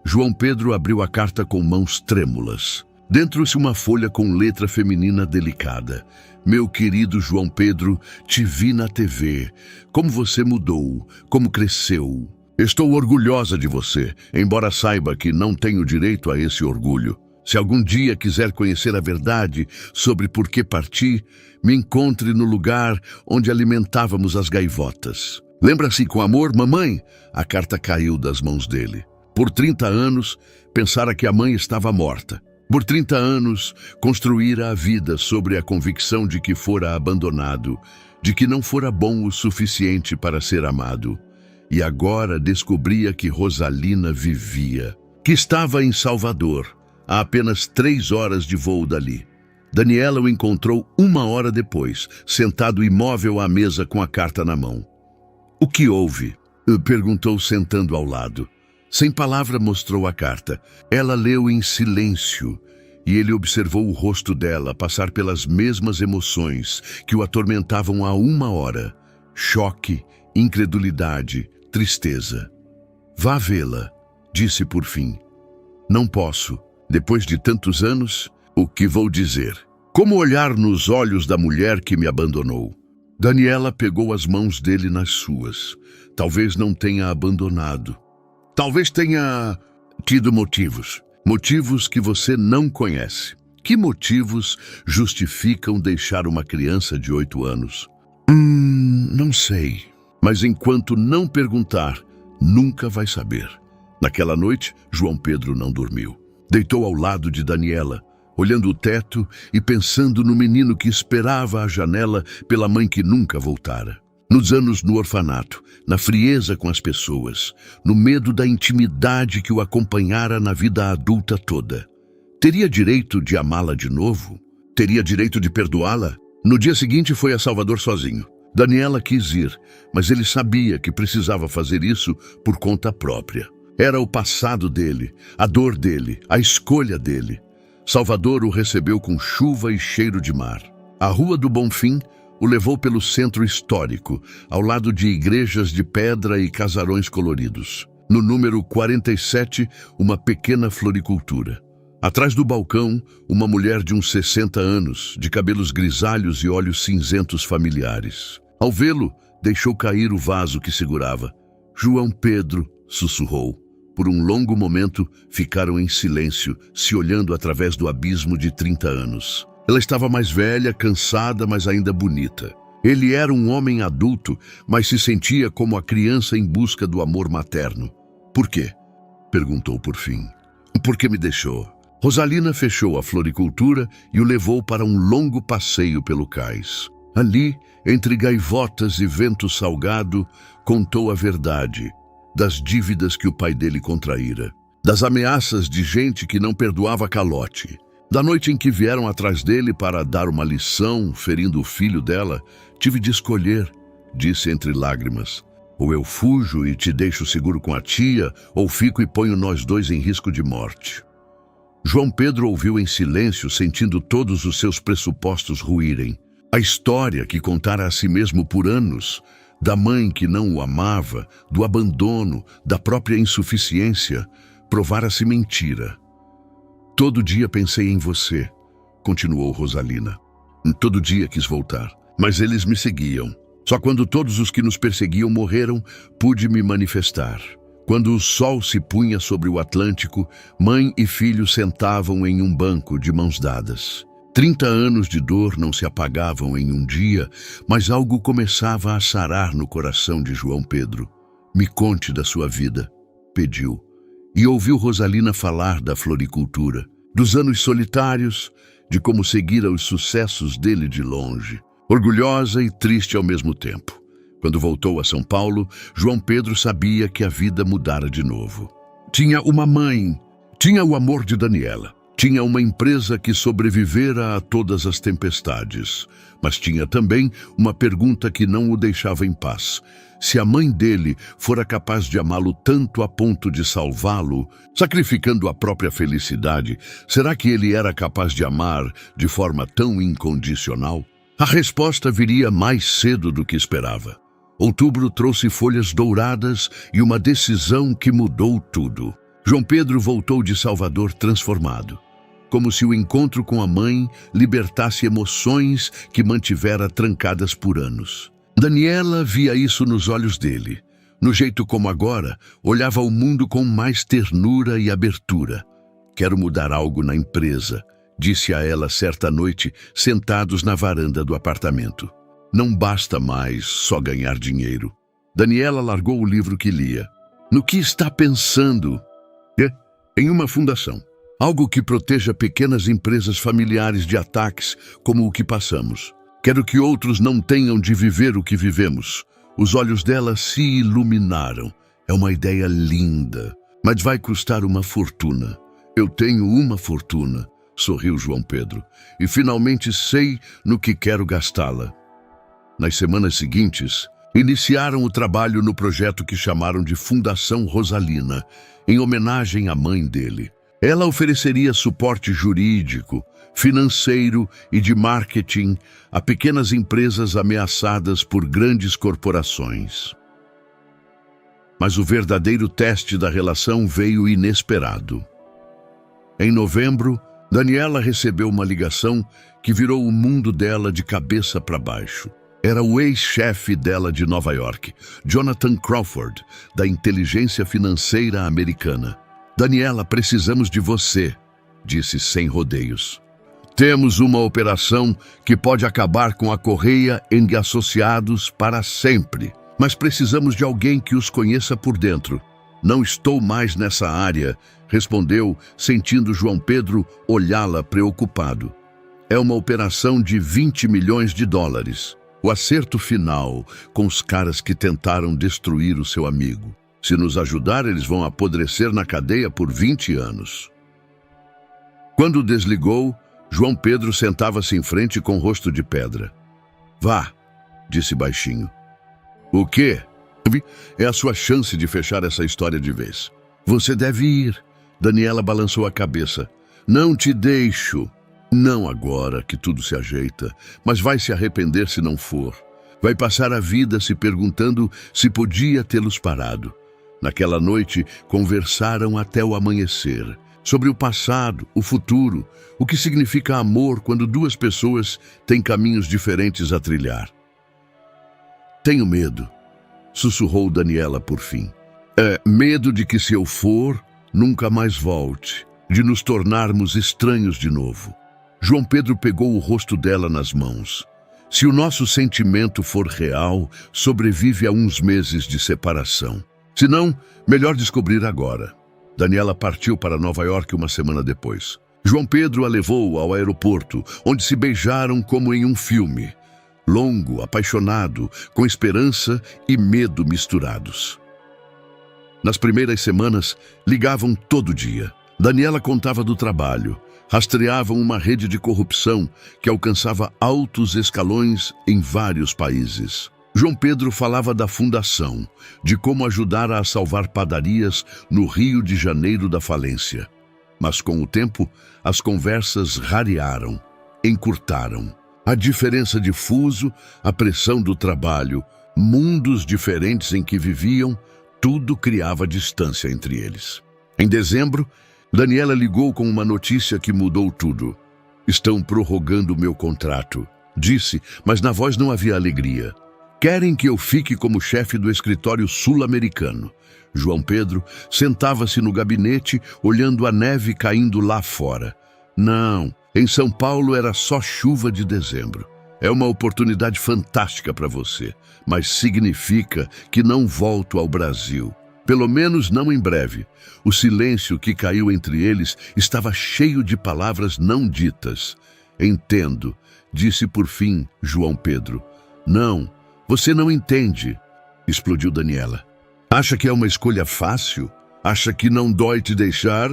João Pedro abriu a carta com mãos trêmulas. Dentro-se uma folha com letra feminina delicada. Meu querido João Pedro, te vi na TV. Como você mudou, como cresceu. Estou orgulhosa de você, embora saiba que não tenho direito a esse orgulho. Se algum dia quiser conhecer a verdade sobre por que parti, me encontre no lugar onde alimentávamos as gaivotas. Lembra-se com amor, mamãe? A carta caiu das mãos dele. Por 30 anos, pensara que a mãe estava morta. Por 30 anos, construíra a vida sobre a convicção de que fora abandonado, de que não fora bom o suficiente para ser amado. E agora descobria que Rosalina vivia, que estava em Salvador, a apenas 3 horas de voo dali. Daniela o encontrou 1 hora depois, sentado imóvel à mesa com a carta na mão. O que houve? Perguntou sentando ao lado. Sem palavra mostrou a carta. Ela leu em silêncio e ele observou o rosto dela passar pelas mesmas emoções que o atormentavam há 1 hora. Choque, incredulidade, tristeza. Vá vê-la, disse por fim. Não posso. Depois de tantos anos, o que vou dizer? Como olhar nos olhos da mulher que me abandonou? Daniela pegou as mãos dele nas suas. Talvez não tenha abandonado. Talvez tenha tido motivos. Motivos que você não conhece. Que motivos justificam deixar uma criança de 8 anos? Não sei. Mas enquanto não perguntar, nunca vai saber. Naquela noite, João Pedro não dormiu. Deitou ao lado de Daniela, olhando o teto e pensando no menino que esperava à janela pela mãe que nunca voltara. Nos anos no orfanato, na frieza com as pessoas, no medo da intimidade que o acompanhara na vida adulta toda. Teria direito de amá-la de novo? Teria direito de perdoá-la? No dia seguinte foi a Salvador sozinho. Daniela quis ir, mas ele sabia que precisava fazer isso por conta própria. Era o passado dele, a dor dele, a escolha dele. Salvador o recebeu com chuva e cheiro de mar. A Rua do Bonfim o levou pelo centro histórico, ao lado de igrejas de pedra e casarões coloridos. No número 47, uma pequena floricultura. Atrás do balcão, uma mulher de uns 60 anos, de cabelos grisalhos e olhos cinzentos familiares. Ao vê-lo, deixou cair o vaso que segurava. João Pedro, sussurrou. Por um longo momento, ficaram em silêncio, se olhando através do abismo de 30 anos. Ela estava mais velha, cansada, mas ainda bonita. Ele era um homem adulto, mas se sentia como a criança em busca do amor materno. Por quê? Perguntou por fim. Por que me deixou? Rosalina fechou a floricultura e o levou para um longo passeio pelo cais. Ali, entre gaivotas e vento salgado, contou a verdade das dívidas que o pai dele contraíra, das ameaças de gente que não perdoava calote, da noite em que vieram atrás dele para dar uma lição, ferindo o filho dela. Tive de escolher, disse entre lágrimas. Ou eu fujo e te deixo seguro com a tia, ou fico e ponho nós dois em risco de morte. João Pedro ouviu em silêncio, sentindo todos os seus pressupostos ruírem. A história que contara a si mesmo por anos, da mãe que não o amava, do abandono, da própria insuficiência, provara-se mentira. Todo dia pensei em você, continuou Rosalina. Todo dia quis voltar, mas eles me seguiam. Só quando todos os que nos perseguiam morreram, pude me manifestar. Quando o sol se punha sobre o Atlântico, mãe e filho sentavam em um banco de mãos dadas. 30 anos de dor não se apagavam em um dia, mas algo começava a sarar no coração de João Pedro. Me conte da sua vida, pediu. E ouviu Rosalina falar da floricultura, dos anos solitários, de como seguira os sucessos dele de longe, orgulhosa e triste ao mesmo tempo. Quando voltou a São Paulo, João Pedro sabia que a vida mudara de novo. Tinha uma mãe, tinha o amor de Daniela. Tinha uma empresa que sobrevivera a todas as tempestades, mas tinha também uma pergunta que não o deixava em paz. Se a mãe dele fora capaz de amá-lo tanto a ponto de salvá-lo, sacrificando a própria felicidade, será que ele era capaz de amar de forma tão incondicional? A resposta viria mais cedo do que esperava. Outubro trouxe folhas douradas e uma decisão que mudou tudo. João Pedro voltou de Salvador transformado, como se o encontro com a mãe libertasse emoções que mantivera trancadas por anos. Daniela via isso nos olhos dele, no jeito como agora olhava o mundo com mais ternura e abertura. Quero mudar algo na empresa, disse a ela certa noite, sentados na varanda do apartamento. Não basta mais só ganhar dinheiro. Daniela largou o livro que lia. No que está pensando? Em uma fundação. Algo que proteja pequenas empresas familiares de ataques como o que passamos. Quero que outros não tenham de viver o que vivemos. Os olhos dela se iluminaram. É uma ideia linda, mas vai custar uma fortuna. Eu tenho uma fortuna, sorriu João Pedro, e finalmente sei no que quero gastá-la. Nas semanas seguintes, iniciaram o trabalho no projeto que chamaram de Fundação Rosalina, em homenagem à mãe dele. Ela ofereceria suporte jurídico, financeiro e de marketing a pequenas empresas ameaçadas por grandes corporações. Mas o verdadeiro teste da relação veio inesperado. Em novembro, Daniela recebeu uma ligação que virou o mundo dela de cabeça para baixo. Era o ex-chefe dela de Nova York, Jonathan Crawford, da inteligência financeira americana. Daniela, precisamos de você, disse sem rodeios. Temos uma operação que pode acabar com a Correia e Associados para sempre, mas precisamos de alguém que os conheça por dentro. Não estou mais nessa área, respondeu, sentindo João Pedro olhá-la preocupado. É uma operação de 20 milhões de dólares. O acerto final com os caras que tentaram destruir o seu amigo. Se nos ajudar, eles vão apodrecer na cadeia por 20 anos. Quando desligou, João Pedro sentava-se em frente com o rosto de pedra. Vá, disse baixinho. O quê? É a sua chance de fechar essa história de vez. Você deve ir. Daniela balançou a cabeça. Não te deixo. Não agora que tudo se ajeita, mas vai se arrepender se não for. Vai passar a vida se perguntando se podia tê-los parado. Naquela noite, conversaram até o amanhecer, sobre o passado, o futuro, o que significa amor quando duas pessoas têm caminhos diferentes a trilhar. Tenho medo, sussurrou Daniela por fim. Medo de que, se eu for, nunca mais volte, de nos tornarmos estranhos de novo. João Pedro pegou o rosto dela nas mãos. Se o nosso sentimento for real, sobrevive a uns meses de separação. Se não, melhor descobrir agora. Daniela partiu para Nova York uma semana depois. João Pedro a levou ao aeroporto, onde se beijaram como em um filme. Longo, apaixonado, com esperança e medo misturados. Nas primeiras semanas, ligavam todo dia. Daniela contava do trabalho. Rastreavam uma rede de corrupção que alcançava altos escalões em vários países. João Pedro falava da fundação, de como ajudara a salvar padarias no Rio de Janeiro da falência. Mas com o tempo, as conversas rarearam, encurtaram. A diferença de fuso, a pressão do trabalho, mundos diferentes em que viviam, tudo criava distância entre eles. Em dezembro, Daniela ligou com uma notícia que mudou tudo. Estão prorrogando o meu contrato, disse, mas na voz não havia alegria. Querem que eu fique como chefe do escritório sul-americano. João Pedro sentava-se no gabinete, olhando a neve caindo lá fora. Não, em São Paulo era só chuva de dezembro. É uma oportunidade fantástica para você, mas significa que não volto ao Brasil. Pelo menos não em breve. O silêncio que caiu entre eles estava cheio de palavras não ditas. Entendo, disse por fim João Pedro. Não, você não entende, explodiu Daniela. Acha que é uma escolha fácil? Acha que não dói te deixar?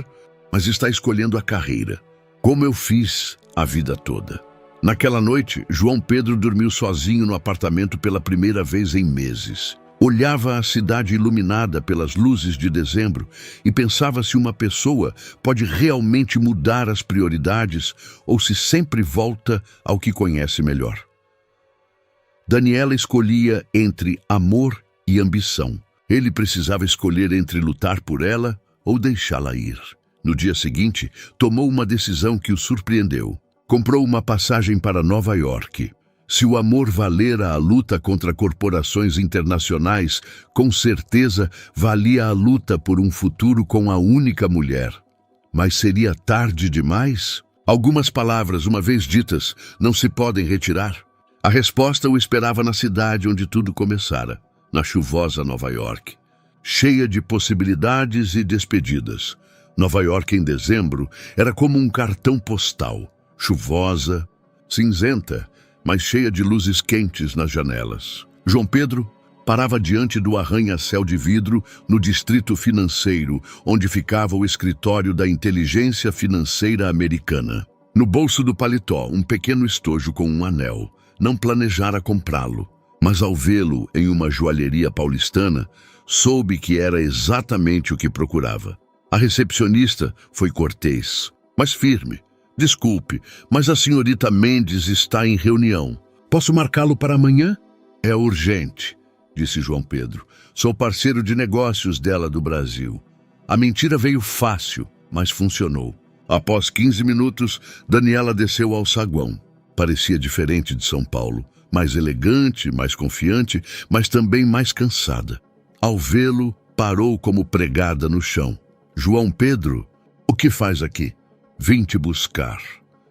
Mas está escolhendo a carreira, como eu fiz a vida toda. Naquela noite, João Pedro dormiu sozinho no apartamento pela primeira vez em meses. Olhava a cidade iluminada pelas luzes de dezembro e pensava se uma pessoa pode realmente mudar as prioridades ou se sempre volta ao que conhece melhor. Daniela escolhia entre amor e ambição. Ele precisava escolher entre lutar por ela ou deixá-la ir. No dia seguinte, tomou uma decisão que o surpreendeu. Comprou uma passagem para Nova York. Se o amor valera a luta contra corporações internacionais, com certeza valia a luta por um futuro com a única mulher. Mas seria tarde demais? Algumas palavras, uma vez ditas, não se podem retirar. A resposta o esperava na cidade onde tudo começara, na chuvosa Nova York. Cheia de possibilidades e despedidas. Nova York em dezembro era como um cartão postal. Chuvosa, cinzenta, mas cheia de luzes quentes nas janelas. João Pedro parava diante do arranha-céu de vidro no distrito financeiro, onde ficava o escritório da inteligência financeira americana. No bolso do paletó, um pequeno estojo com um anel. Não planejara comprá-lo, mas ao vê-lo em uma joalheria paulistana, soube que era exatamente o que procurava. A recepcionista foi cortês, mas firme. Desculpe, mas a senhorita Mendes está em reunião. Posso marcá-lo para amanhã? É urgente, disse João Pedro. Sou parceiro de negócios dela do Brasil. A mentira veio fácil, mas funcionou. Após 15 minutos, Daniela desceu ao saguão. Parecia diferente de São Paulo. Mais elegante, mais confiante, mas também mais cansada. Ao vê-lo, parou como pregada no chão. João Pedro, o que faz aqui? Vim te buscar.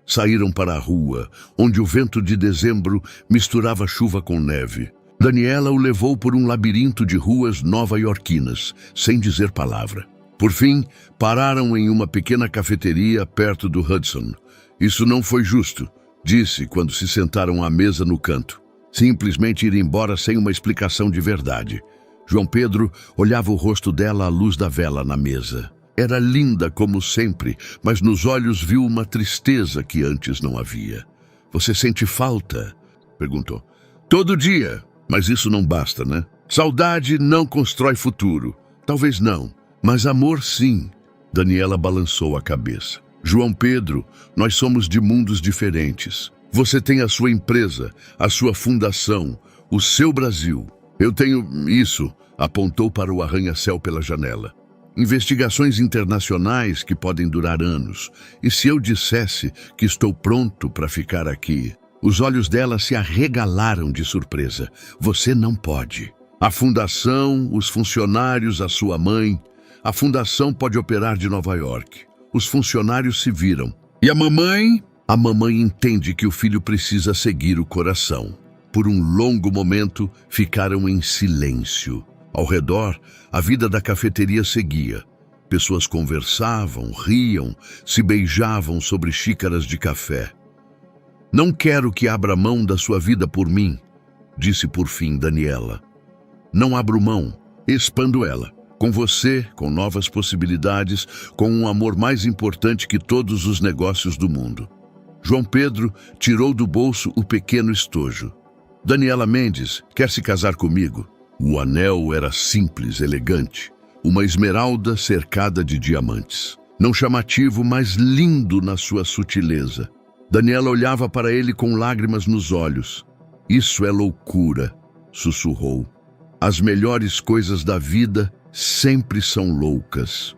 Saíram para a rua, onde o vento de dezembro misturava chuva com neve. Daniela o levou por um labirinto de ruas nova-iorquinas, sem dizer palavra. Por fim, pararam em uma pequena cafeteria perto do Hudson. Isso não foi justo, disse quando se sentaram à mesa no canto. Simplesmente ir embora sem uma explicação de verdade. João Pedro olhava o rosto dela à luz da vela na mesa. Era linda como sempre, mas nos olhos viu uma tristeza que antes não havia. Você sente falta? Perguntou. Todo dia, mas isso não basta, né? Saudade não constrói futuro. Talvez não, mas amor sim. Daniela balançou a cabeça. João Pedro, nós somos de mundos diferentes. Você tem a sua empresa, a sua fundação, o seu Brasil. Eu tenho isso, apontou para o arranha-céu pela janela. Investigações internacionais que podem durar anos. E se eu dissesse que estou pronto para ficar aqui? Os olhos dela se arregalaram de surpresa. Você não pode. A fundação, os funcionários, a sua mãe. A fundação pode operar de Nova York. Os funcionários se viram. E a mamãe? A mamãe entende que o filho precisa seguir o coração. Por um longo momento, ficaram em silêncio. Ao redor, a vida da cafeteria seguia. Pessoas conversavam, riam, se beijavam sobre xícaras de café. Não quero que abra mão da sua vida por mim, disse por fim Daniela. Não abro mão, expando ela. Com você, com novas possibilidades, com um amor mais importante que todos os negócios do mundo. João Pedro tirou do bolso o pequeno estojo. Daniela Mendes, quer se casar comigo? O anel era simples, elegante. Uma esmeralda cercada de diamantes. Não chamativo, mas lindo na sua sutileza. Daniela olhava para ele com lágrimas nos olhos. Isso é loucura, sussurrou. As melhores coisas da vida sempre são loucas.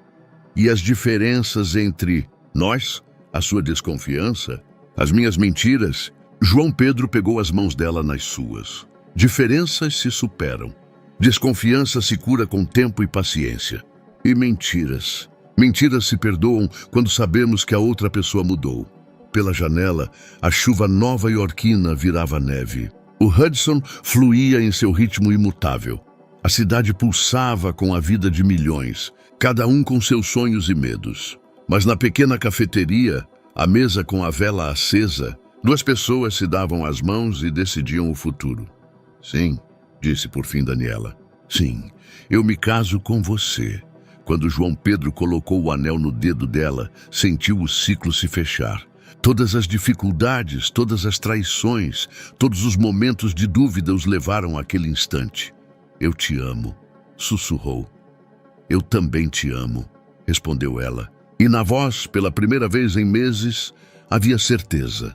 E as diferenças entre nós, a sua desconfiança, as minhas mentiras. João Pedro pegou as mãos dela nas suas. Diferenças se superam. Desconfiança se cura com tempo e paciência. E mentiras. Mentiras se perdoam quando sabemos que a outra pessoa mudou. Pela janela, a chuva nova-iorquina virava neve. O Hudson fluía em seu ritmo imutável. A cidade pulsava com a vida de milhões, cada um com seus sonhos e medos. Mas na pequena cafeteria, à mesa com a vela acesa, duas pessoas se davam as mãos e decidiam o futuro. Sim, disse por fim Daniela. Sim, eu me caso com você. Quando João Pedro colocou o anel no dedo dela, sentiu o ciclo se fechar. Todas as dificuldades, todas as traições, todos os momentos de dúvida os levaram àquele instante. Eu te amo, sussurrou. Eu também te amo, respondeu ela. E na voz, pela primeira vez em meses, havia certeza.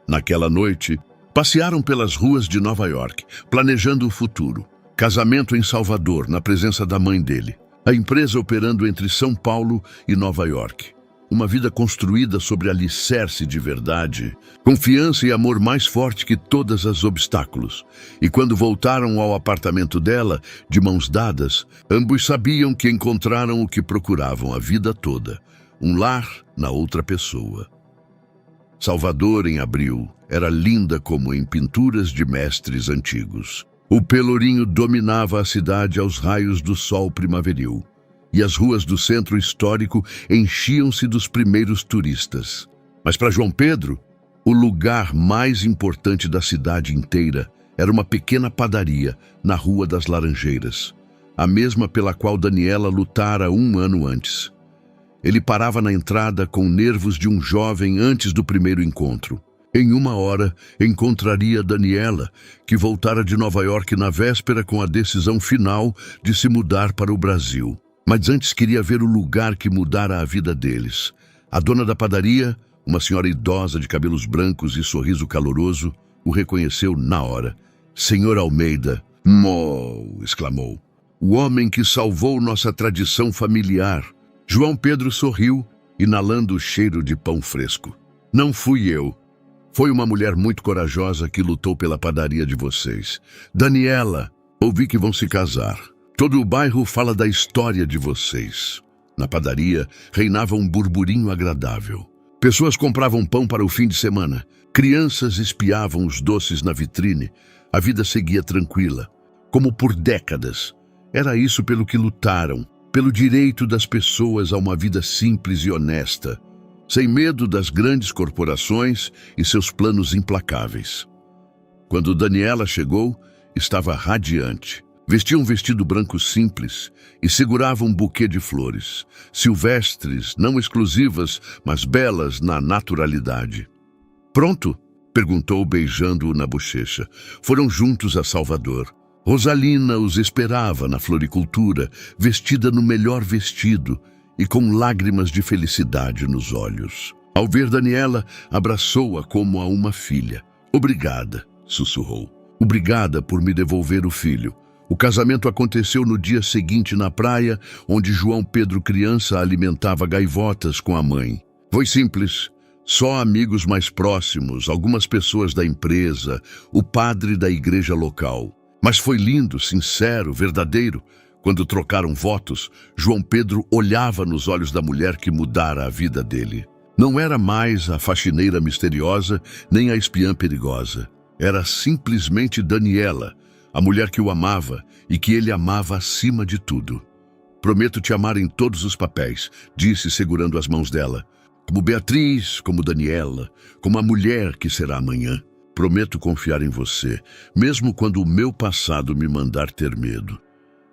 Naquela noite, passearam pelas ruas de Nova York, planejando o futuro. Casamento em Salvador, na presença da mãe dele. A empresa operando entre São Paulo e Nova York. Uma vida construída sobre alicerce de verdade, confiança e amor mais forte que todos os obstáculos. E quando voltaram ao apartamento dela, de mãos dadas, ambos sabiam que encontraram o que procuravam a vida toda. Um lar na outra pessoa. Salvador, em abril, era linda como em pinturas de mestres antigos. O pelourinho dominava a cidade aos raios do sol primaveril. E as ruas do centro histórico enchiam-se dos primeiros turistas. Mas para João Pedro, o lugar mais importante da cidade inteira era uma pequena padaria na Rua das Laranjeiras, a mesma pela qual Daniela lutara 1 ano antes. Ele parava na entrada com nervos de um jovem antes do primeiro encontro. Em 1 hora, encontraria Daniela, que voltara de Nova York na véspera com a decisão final de se mudar para o Brasil. Mas antes queria ver o lugar que mudara a vida deles. A dona da padaria, uma senhora idosa de cabelos brancos e sorriso caloroso, o reconheceu na hora. Senhor Almeida, exclamou. O homem que salvou nossa tradição familiar. João Pedro sorriu, inalando o cheiro de pão fresco. Não fui eu. Foi uma mulher muito corajosa que lutou pela padaria de vocês. Daniela, ouvi que vão se casar. Todo o bairro fala da história de vocês. Na padaria, reinava um burburinho agradável. Pessoas compravam pão para o fim de semana. Crianças espiavam os doces na vitrine. A vida seguia tranquila, como por décadas. Era isso pelo que lutaram, pelo direito das pessoas a uma vida simples e honesta, sem medo das grandes corporações e seus planos implacáveis. Quando Daniela chegou, estava radiante. Vestia um vestido branco simples e segurava um buquê de flores, silvestres, não exclusivas, mas belas na naturalidade. Pronto? Perguntou, beijando-o na bochecha. Foram juntos a Salvador. Rosalina os esperava na floricultura, vestida no melhor vestido e com lágrimas de felicidade nos olhos. Ao ver Daniela, abraçou-a como a uma filha. Obrigada, sussurrou. Obrigada por me devolver o filho. O casamento aconteceu no dia seguinte na praia, onde João Pedro criança alimentava gaivotas com a mãe. Foi simples. Só amigos mais próximos, algumas pessoas da empresa, o padre da igreja local. Mas foi lindo, sincero, verdadeiro. Quando trocaram votos, João Pedro olhava nos olhos da mulher que mudara a vida dele. Não era mais a faxineira misteriosa, nem a espiã perigosa. Era simplesmente Daniela, a mulher que o amava e que ele amava acima de tudo. Prometo te amar em todos os papéis, disse segurando as mãos dela. Como Beatriz, como Daniela, como a mulher que será amanhã. Prometo confiar em você, mesmo quando o meu passado me mandar ter medo.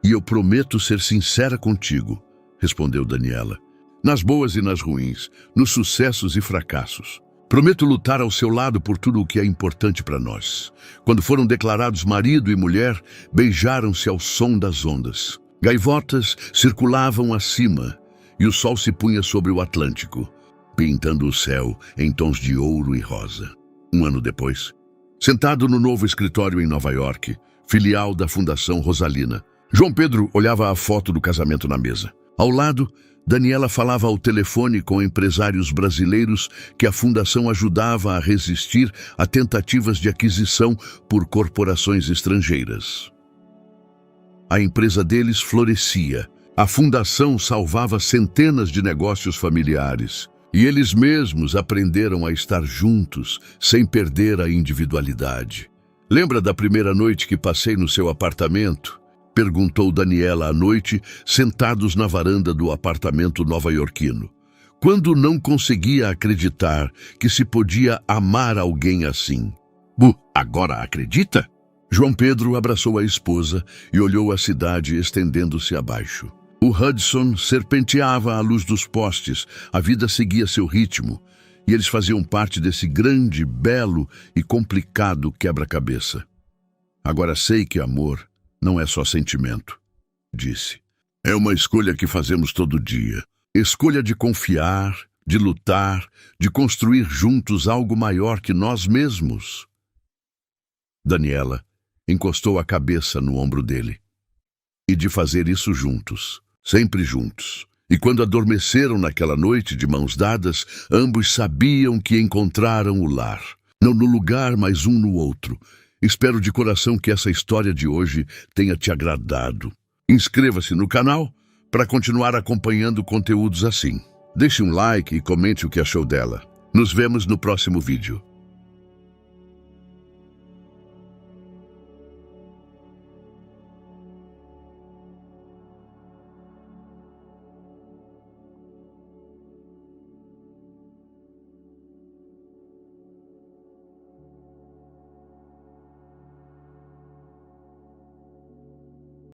E eu prometo ser sincera contigo, respondeu Daniela. Nas boas e nas ruins, nos sucessos e fracassos. Prometo lutar ao seu lado por tudo o que é importante para nós. Quando foram declarados marido e mulher, beijaram-se ao som das ondas. Gaivotas circulavam acima e o sol se punha sobre o Atlântico, pintando o céu em tons de ouro e rosa. Um ano depois, sentado no novo escritório em Nova York, filial da Fundação Rosalina, João Pedro olhava a foto do casamento na mesa. Ao lado, Daniela falava ao telefone com empresários brasileiros que a fundação ajudava a resistir a tentativas de aquisição por corporações estrangeiras. A empresa deles florescia. A fundação salvava centenas de negócios familiares. E eles mesmos aprenderam a estar juntos, sem perder a individualidade. Lembra da primeira noite que passei no seu apartamento? Perguntou Daniela à noite, sentados na varanda do apartamento nova-iorquino. Quando não conseguia acreditar que se podia amar alguém assim. Agora acredita? João Pedro abraçou a esposa e olhou a cidade estendendo-se abaixo. O Hudson serpenteava à luz dos postes, a vida seguia seu ritmo, e eles faziam parte desse grande, belo e complicado quebra-cabeça. Agora sei que amor não é só sentimento, disse. É uma escolha que fazemos todo dia. Escolha de confiar, de lutar, de construir juntos algo maior que nós mesmos. Daniela encostou a cabeça no ombro dele. E de fazer isso juntos. Sempre juntos. E quando adormeceram naquela noite de mãos dadas, ambos sabiam que encontraram o lar. Não no lugar, mas um no outro. Espero de coração que essa história de hoje tenha te agradado. Inscreva-se no canal para continuar acompanhando conteúdos assim. Deixe um like e comente o que achou dela. Nos vemos no próximo vídeo.